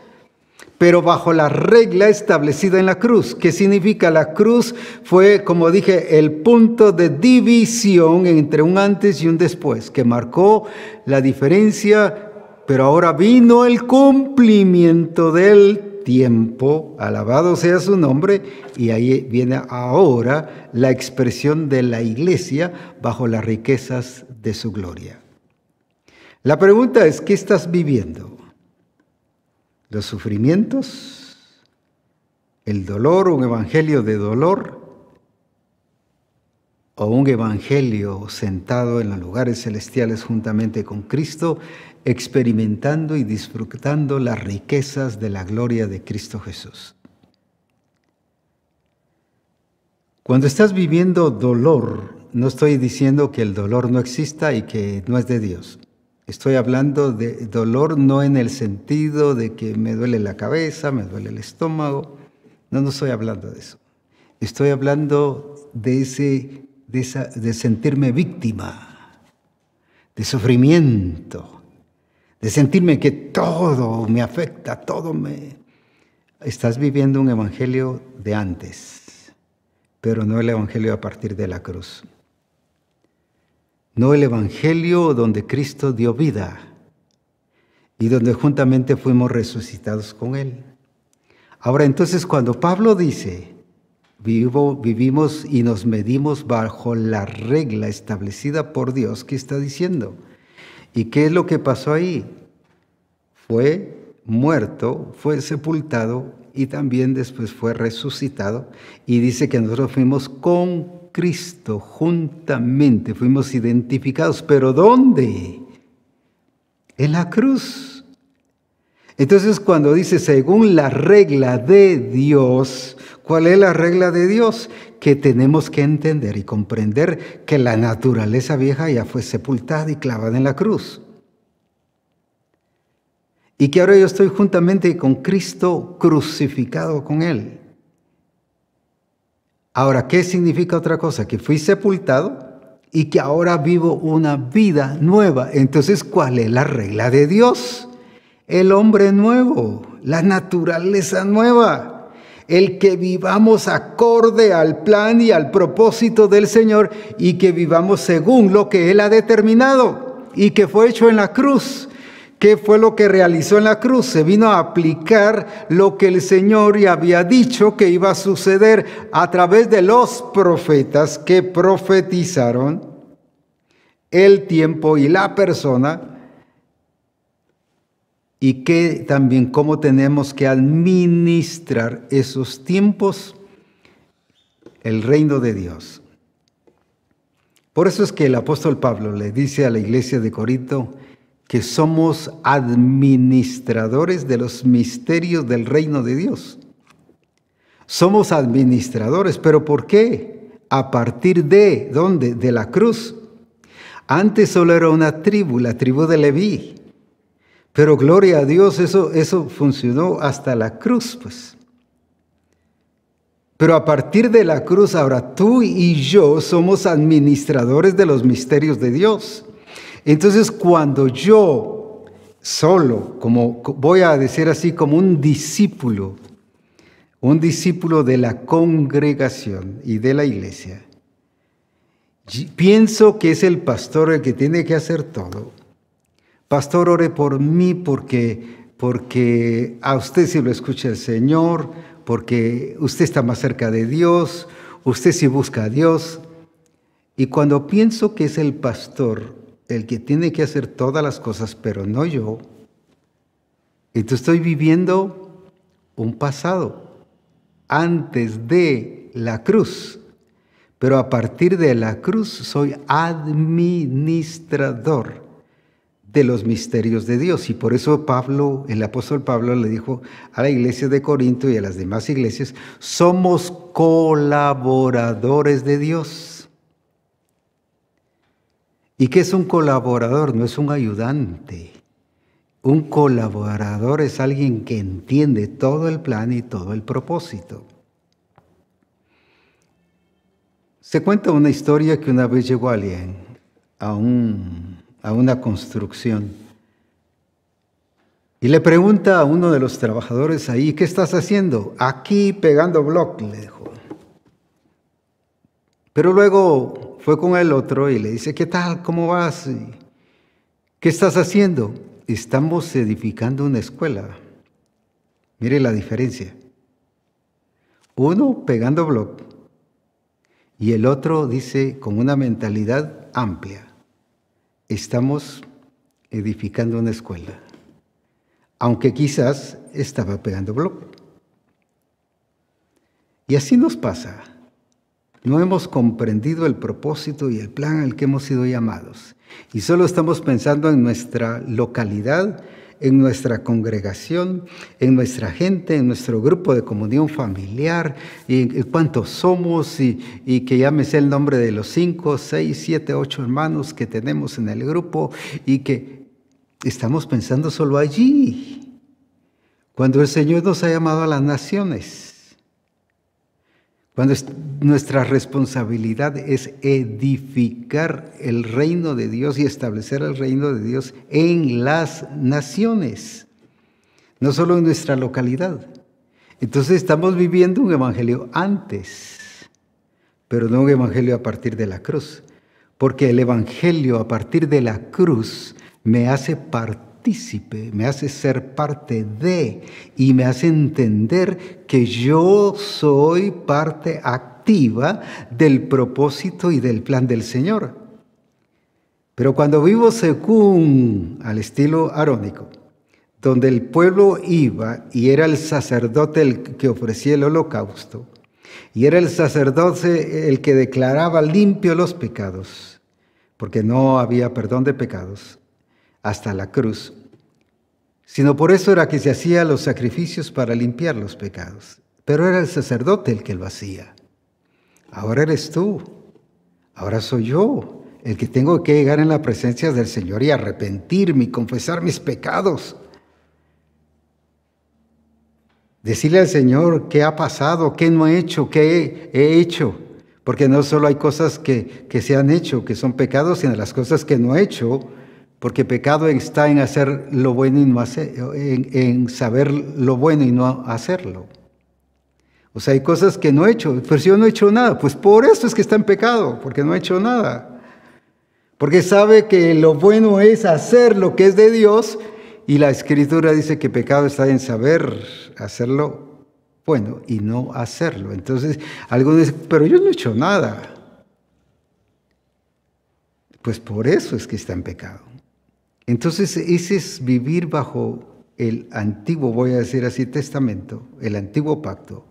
pero bajo la regla establecida en la cruz. ¿Qué significa? La cruz fue, como dije, el punto de división entre un antes y un después, que marcó la diferencia, pero ahora vino el cumplimiento del tiempo, alabado sea su nombre, y ahí viene ahora la expresión de la iglesia bajo las riquezas de su gloria. La pregunta es, ¿qué estás viviendo? ¿Los sufrimientos? ¿El dolor, un evangelio de dolor? ¿O un evangelio sentado en los lugares celestiales juntamente con Cristo, experimentando y disfrutando las riquezas de la gloria de Cristo Jesús? Cuando estás viviendo dolor, no estoy diciendo que el dolor no exista y que no es de Dios. Estoy hablando de dolor no en el sentido de que me duele la cabeza, me duele el estómago. No estoy hablando de eso. Estoy hablando de sentirme víctima, de sufrimiento, de sentirme que todo me afecta, todo me... Estás viviendo un evangelio de antes, pero no el evangelio a partir de la cruz. No el evangelio donde Cristo dio vida y donde juntamente fuimos resucitados con Él. Ahora, entonces, cuando Pablo dice, vivimos y nos medimos bajo la regla establecida por Dios, ¿qué está diciendo? ¿Y qué es lo que pasó ahí? Fue muerto, fue sepultado y también después fue resucitado. Y dice que nosotros fuimos con Cristo juntamente, fuimos identificados. ¿Pero dónde? En la cruz. Entonces, cuando dice según la regla de Dios, ¿cuál es la regla de Dios? Que tenemos que entender y comprender que la naturaleza vieja ya fue sepultada y clavada en la cruz. Y que ahora yo estoy juntamente con Cristo crucificado con Él. Ahora, ¿qué significa otra cosa? Que fui sepultado y que ahora vivo una vida nueva. Entonces, ¿cuál es la regla de Dios? El hombre nuevo, la naturaleza nueva. El que vivamos acorde al plan y al propósito del Señor y que vivamos según lo que Él ha determinado y que fue hecho en la cruz. ¿Qué fue lo que realizó en la cruz? Se vino a aplicar lo que el Señor ya había dicho que iba a suceder a través de los profetas que profetizaron el tiempo y la persona, y que también cómo tenemos que administrar esos tiempos, el reino de Dios. Por eso es que el apóstol Pablo le dice a la iglesia de Corinto que somos administradores de los misterios del reino de Dios. Somos administradores, ¿pero por qué? a partir de, ¿dónde? De la cruz. Antes solo era una tribu, la tribu de Leví. Pero gloria a Dios, eso funcionó hasta la cruz, pues. Pero a partir de la cruz, ahora tú y yo somos administradores de los misterios de Dios. Entonces, cuando yo solo, como voy a decir así, como un discípulo de la congregación y de la iglesia, pienso que es el pastor el que tiene que hacer todo. Pastor, ore por mí porque a usted sí lo escucha el Señor, porque usted está más cerca de Dios, usted sí busca a Dios. Y cuando pienso que es el pastor el que tiene que hacer todas las cosas, pero no yo, entonces estoy viviendo un pasado antes de la cruz. Pero a partir de la cruz soy administrador de los misterios de Dios. Y por eso Pablo, el apóstol Pablo, le dijo a la iglesia de Corinto y a las demás iglesias: somos colaboradores de Dios. ¿Y qué es un colaborador? No es un ayudante. Un colaborador es alguien que entiende todo el plan y todo el propósito. Se cuenta una historia que una vez llegó alguien a una construcción y le pregunta a uno de los trabajadores ahí: ¿qué estás haciendo? Aquí pegando bloque, le dijo. Pero luego fue con el otro y le dice: ¿qué tal? ¿Cómo vas? ¿Qué estás haciendo? Estamos edificando una escuela. Mire la diferencia. Uno pegando bloque y el otro dice con una mentalidad amplia: estamos edificando una escuela, aunque quizás estaba pegando bloque. Y así nos pasa. No hemos comprendido el propósito y el plan al que hemos sido llamados. Y solo estamos pensando en nuestra localidad, en nuestra congregación, en nuestra gente, en nuestro grupo de comunión familiar, y cuántos somos, y que ya me sé el nombre de los 5, 6, 7, 8 hermanos que tenemos en el grupo, y que estamos pensando solo allí, cuando el Señor nos ha llamado a las naciones, cuando nuestra responsabilidad es edificar el reino de Dios y establecer el reino de Dios en las naciones, no solo en nuestra localidad. Entonces estamos viviendo un evangelio antes, pero no un evangelio a partir de la cruz, porque el evangelio a partir de la cruz me hace partícipe, me hace ser parte de, y me hace entender que yo soy parte activa del propósito y del plan del Señor. Pero cuando vivo según al estilo arónico, donde el pueblo iba y era el sacerdote el que ofrecía el holocausto, y era el sacerdote el que declaraba limpio los pecados, porque no había perdón de pecados hasta la cruz, sino por eso era que se hacían los sacrificios para limpiar los pecados. Pero era el sacerdote el que lo hacía. Ahora eres tú, ahora soy yo el que tengo que llegar en la presencia del Señor y arrepentirme y confesar mis pecados. Decirle al Señor qué ha pasado, qué no he hecho, qué he hecho. Porque no solo hay cosas que se han hecho, que son pecados, sino las cosas que no he hecho. Porque pecado está en hacer lo bueno y no hacer, en saber lo bueno y no hacerlo. O sea, hay cosas que no he hecho, pero si yo no he hecho nada, pues por eso es que está en pecado, porque no he hecho nada. Porque sabe que lo bueno es hacer lo que es de Dios, y la Escritura dice que pecado está en saber hacerlo bueno y no hacerlo. Entonces, algunos dicen: pero yo no he hecho nada. Pues por eso es que está en pecado. Entonces, ese es vivir bajo el antiguo, voy a decir así, testamento, el antiguo pacto.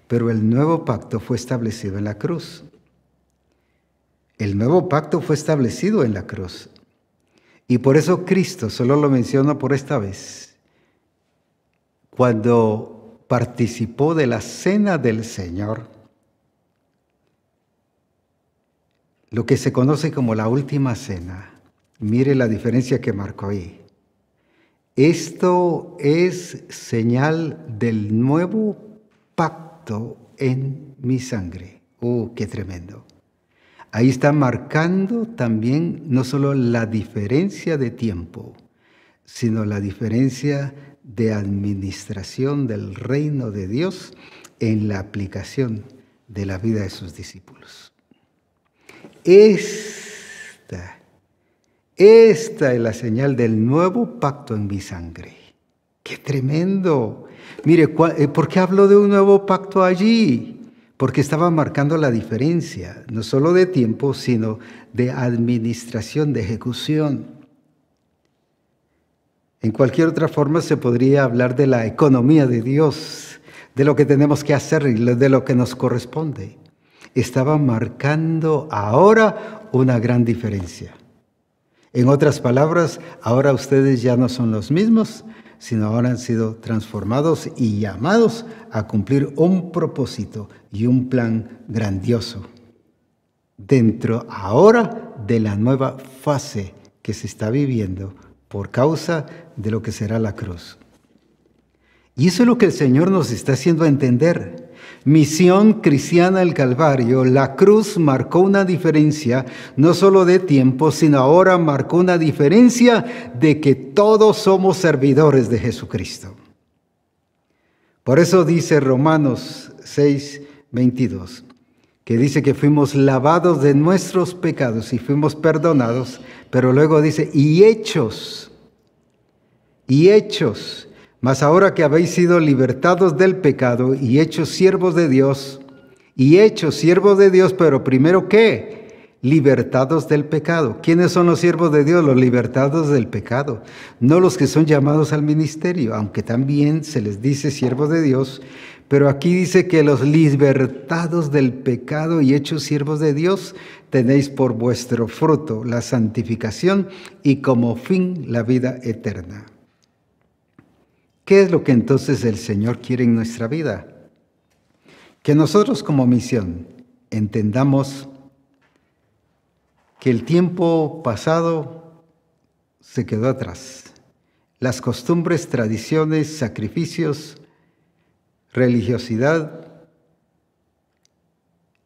Pero el nuevo pacto fue establecido en la cruz. El nuevo pacto fue establecido en la cruz. Y por eso Cristo, solo lo menciono por esta vez, cuando participó de la cena del Señor, lo que se conoce como la última cena. Mire la diferencia que marcó ahí. Esto es señal del nuevo pacto en mi sangre. ¡Qué tremendo! Ahí está marcando también no solo la diferencia de tiempo, sino la diferencia de administración del reino de Dios en la aplicación de la vida de sus discípulos. Esta es la señal del nuevo pacto en mi sangre. ¡Qué tremendo! Mire, ¿por qué hablo de un nuevo pacto allí? Porque estaba marcando la diferencia, no solo de tiempo, sino de administración, de ejecución. En cualquier otra forma se podría hablar de la economía de Dios, de lo que tenemos que hacer y de lo que nos corresponde. Estaba marcando ahora una gran diferencia. En otras palabras, ahora ustedes ya no son los mismos, sino ahora han sido transformados y llamados a cumplir un propósito y un plan grandioso dentro ahora de la nueva fase que se está viviendo por causa de lo que será la cruz. Y eso es lo que el Señor nos está haciendo entender. Misión cristiana del Calvario, la cruz marcó una diferencia, no solo de tiempo, sino ahora marcó una diferencia de que todos somos servidores de Jesucristo. Por eso dice Romanos 6:22, que dice que fuimos lavados de nuestros pecados y fuimos perdonados, pero luego dice, y hechos, mas ahora que habéis sido libertados del pecado y hechos siervos de Dios, pero primero ¿qué? Libertados del pecado. ¿Quiénes son los siervos de Dios? Los libertados del pecado, no los que son llamados al ministerio, aunque también se les dice siervos de Dios, pero aquí dice que los libertados del pecado y hechos siervos de Dios tenéis por vuestro fruto la santificación y como fin la vida eterna. ¿Qué es lo que entonces el Señor quiere en nuestra vida? Que nosotros como misión entendamos que el tiempo pasado se quedó atrás. Las costumbres, tradiciones, sacrificios, religiosidad,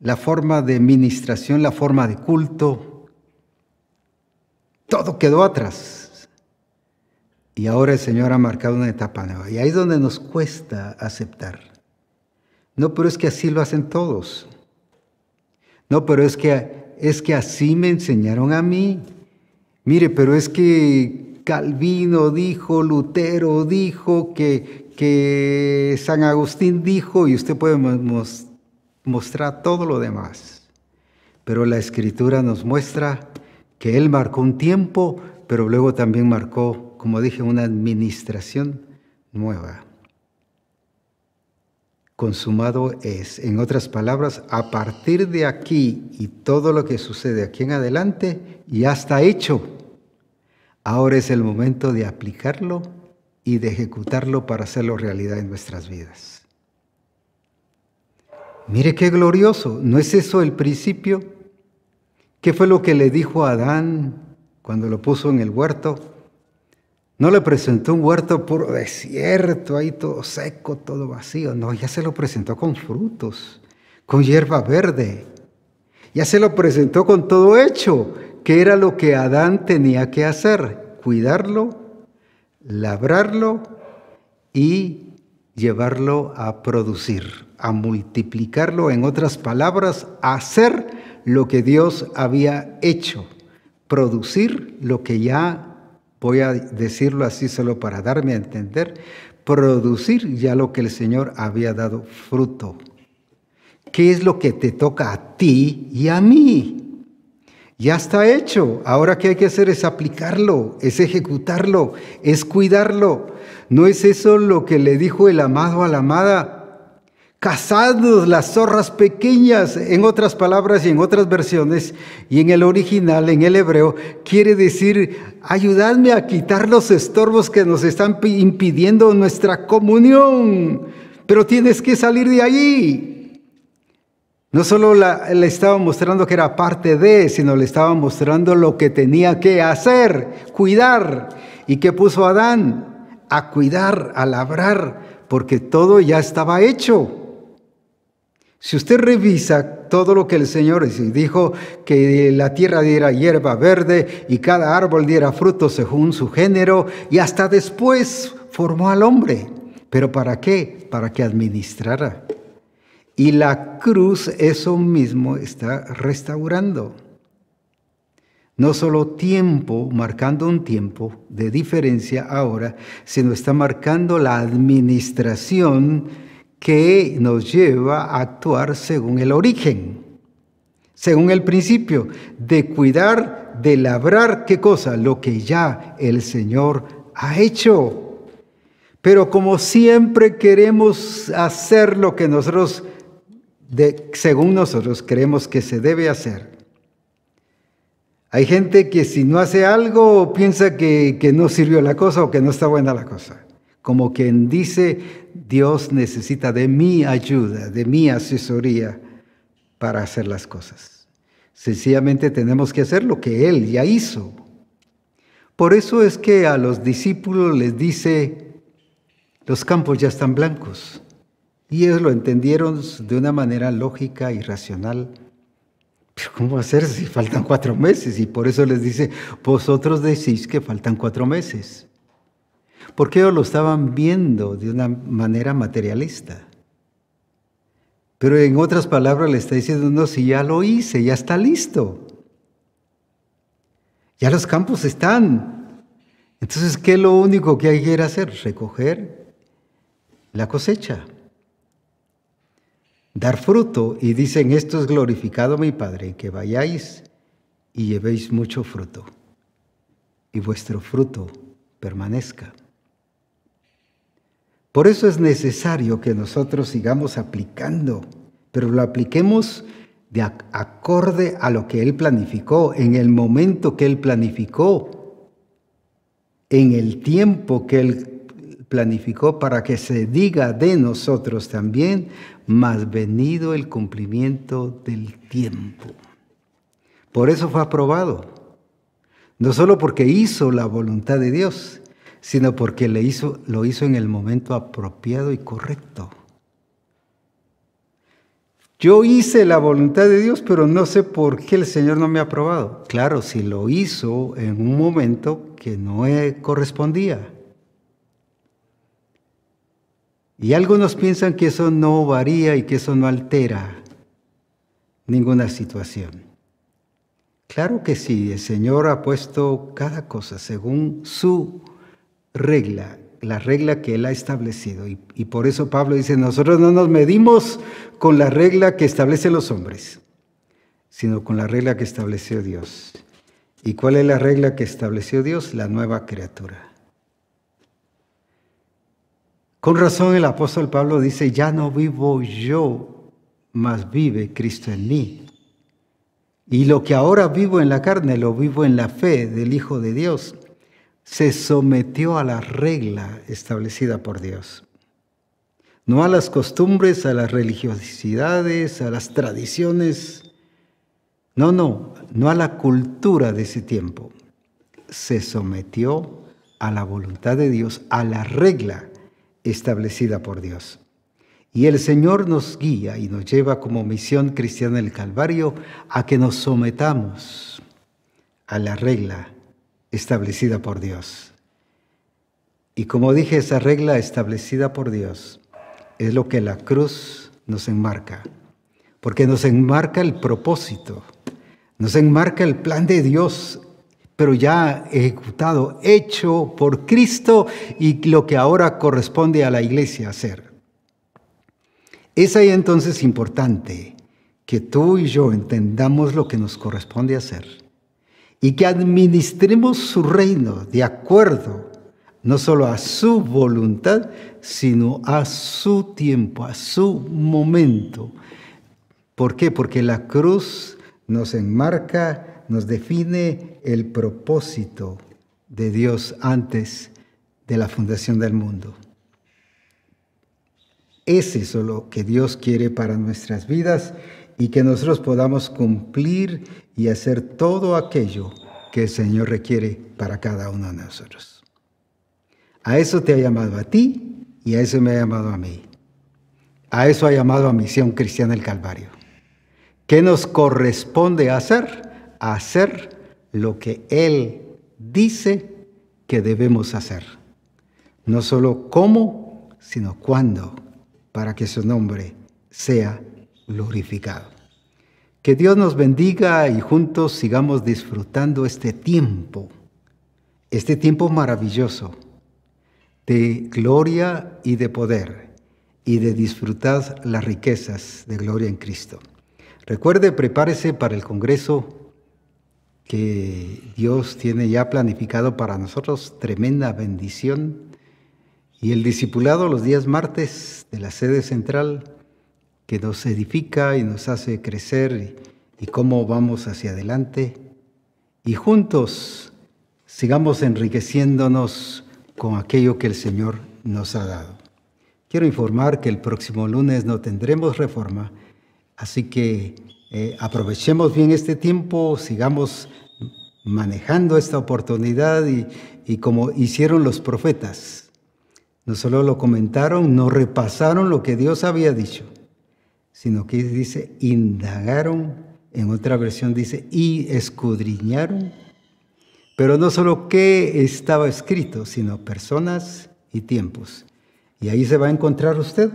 la forma de ministración, la forma de culto, todo quedó atrás. Y ahora el Señor ha marcado una etapa nueva. Y ahí es donde nos cuesta aceptar. No, pero es que así lo hacen todos. No, pero es que así me enseñaron a mí. Mire, pero es que Calvino dijo, Lutero dijo, que San Agustín dijo, y usted puede mostrar todo lo demás. Pero la Escritura nos muestra que Él marcó un tiempo, pero luego también marcó, como dije, una administración nueva. Consumado es, en otras palabras, a partir de aquí y todo lo que sucede aquí en adelante, ya está hecho. Ahora es el momento de aplicarlo y de ejecutarlo para hacerlo realidad en nuestras vidas. Mire qué glorioso, ¿no es eso el principio? ¿Qué fue lo que le dijo a Adán cuando lo puso en el huerto? No le presentó un huerto puro desierto, ahí todo seco, todo vacío. No, ya se lo presentó con frutos, con hierba verde. Ya se lo presentó con todo hecho, que era lo que Adán tenía que hacer: cuidarlo, labrarlo y llevarlo a producir, a multiplicarlo. En otras palabras, hacer lo que Dios había hecho, producir lo que ya, voy a decirlo así solo para darme a entender, producir ya lo que el Señor había dado fruto. ¿Qué es lo que te toca a ti y a mí? Ya está hecho. Ahora ¿qué hay que hacer? Es aplicarlo, es ejecutarlo, es cuidarlo. ¿No es eso lo que le dijo el amado a la amada? Cazadlos las zorras pequeñas, en otras palabras y en otras versiones, y en el original, en el hebreo, quiere decir: ayudadme a quitar los estorbos que nos están impidiendo nuestra comunión, pero tienes que salir de allí. No solo le estaba mostrando que era parte de, sino le estaba mostrando lo que tenía que hacer, cuidar. ¿Y qué puso Adán? A cuidar, a labrar, porque todo ya estaba hecho. Si usted revisa todo lo que el Señor dijo, que la tierra diera hierba verde y cada árbol diera fruto según su género, y hasta después formó al hombre. ¿Pero para qué? Para que administrara. Y la cruz eso mismo está restaurando. No solo tiempo, marcando un tiempo de diferencia ahora, sino está marcando la administración que nos lleva a actuar según el origen, según el principio, de cuidar, de labrar, ¿qué cosa? Lo que ya el Señor ha hecho. Pero como siempre queremos hacer lo que nosotros, según nosotros, creemos que se debe hacer. Hay gente que si no hace algo piensa que no sirvió la cosa o que no está buena la cosa. Como quien dice, Dios necesita de mi ayuda, de mi asesoría para hacer las cosas. Sencillamente tenemos que hacer lo que Él ya hizo. Por eso es que a los discípulos les dice, los campos ya están blancos. Y ellos lo entendieron de una manera lógica y racional. Pero ¿cómo hacer si faltan 4 meses? Y por eso les dice, vosotros decís que faltan 4 meses. Porque ellos lo estaban viendo de una manera materialista. Pero en otras palabras le está diciendo, no, si ya lo hice, ya está listo. Ya los campos están. Entonces, ¿qué es lo único que hay que hacer? Recoger la cosecha. Dar fruto. Y dicen, esto es glorificado mi Padre, que vayáis y llevéis mucho fruto. Y vuestro fruto permanezca. Por eso es necesario que nosotros sigamos aplicando, pero lo apliquemos de acorde a lo que Él planificó, en el momento que Él planificó, en el tiempo que Él planificó, para que se diga de nosotros también, mas venido el cumplimiento del tiempo. Por eso fue aprobado, no solo porque hizo la voluntad de Dios, sino porque lo hizo en el momento apropiado y correcto. Yo hice la voluntad de Dios, pero no sé por qué el Señor no me ha aprobado. Claro, si lo hizo en un momento que no correspondía. Y algunos piensan que eso no varía y que eso no altera ninguna situación. Claro que sí, el Señor ha puesto cada cosa según su regla, la regla que Él ha establecido. Y por eso Pablo dice, nosotros no nos medimos con la regla que establecen los hombres, sino con la regla que estableció Dios. ¿Y cuál es la regla que estableció Dios? La nueva criatura. Con razón el apóstol Pablo dice, ya no vivo yo, mas vive Cristo en mí. Y lo que ahora vivo en la carne, lo vivo en la fe del Hijo de Dios. Se sometió a la regla establecida por Dios. No a las costumbres, a las religiosidades, a las tradiciones. No a la cultura de ese tiempo. Se sometió a la voluntad de Dios, a la regla establecida por Dios. Y el Señor nos guía y nos lleva como misión cristiana del Calvario a que nos sometamos a la regla establecida por Dios. Y como dije, esa regla establecida por Dios es lo que la cruz nos enmarca, porque nos enmarca el propósito, nos enmarca el plan de Dios, pero ya ejecutado, hecho por Cristo y lo que ahora corresponde a la iglesia hacer. Es ahí entonces importante que tú y yo entendamos lo que nos corresponde hacer y que administremos su reino de acuerdo no solo a su voluntad, sino a su tiempo, a su momento. ¿Por qué? Porque la cruz nos enmarca, nos define el propósito de Dios antes de la fundación del mundo. Es eso lo que Dios quiere para nuestras vidas y que nosotros podamos cumplir y hacer todo aquello que el Señor requiere para cada uno de nosotros. A eso te ha llamado a ti y a eso me ha llamado a mí. A eso ha llamado a Misión Cristiana del Calvario. ¿Qué nos corresponde hacer? Hacer lo que Él dice que debemos hacer. No solo cómo, sino cuándo, para que su nombre sea glorificado. Que Dios nos bendiga y juntos sigamos disfrutando este tiempo maravilloso de gloria y de poder y de disfrutar las riquezas de gloria en Cristo. Recuerde, prepárese para el congreso que Dios tiene ya planificado para nosotros, tremenda bendición. Y el discipulado los días martes de la sede central que nos edifica y nos hace crecer y cómo vamos hacia adelante. Y juntos sigamos enriqueciéndonos con aquello que el Señor nos ha dado. Quiero informar que el próximo lunes no tendremos reforma, así que aprovechemos bien este tiempo, sigamos manejando esta oportunidad y como hicieron los profetas. No solo lo comentaron, no repasaron lo que Dios había dicho, sino que dice, indagaron, en otra versión dice, y escudriñaron, pero no solo qué estaba escrito, sino personas y tiempos. Y ahí se va a encontrar usted.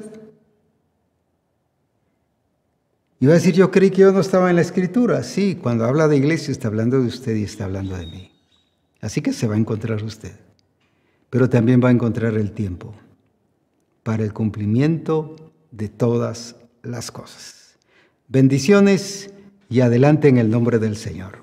Y va a decir, yo creí que yo no estaba en la Escritura. Sí, cuando habla de iglesia está hablando de usted y está hablando de mí. Así que se va a encontrar usted. Pero también va a encontrar el tiempo para el cumplimiento de todas las cosas. Bendiciones y adelante en el nombre del Señor.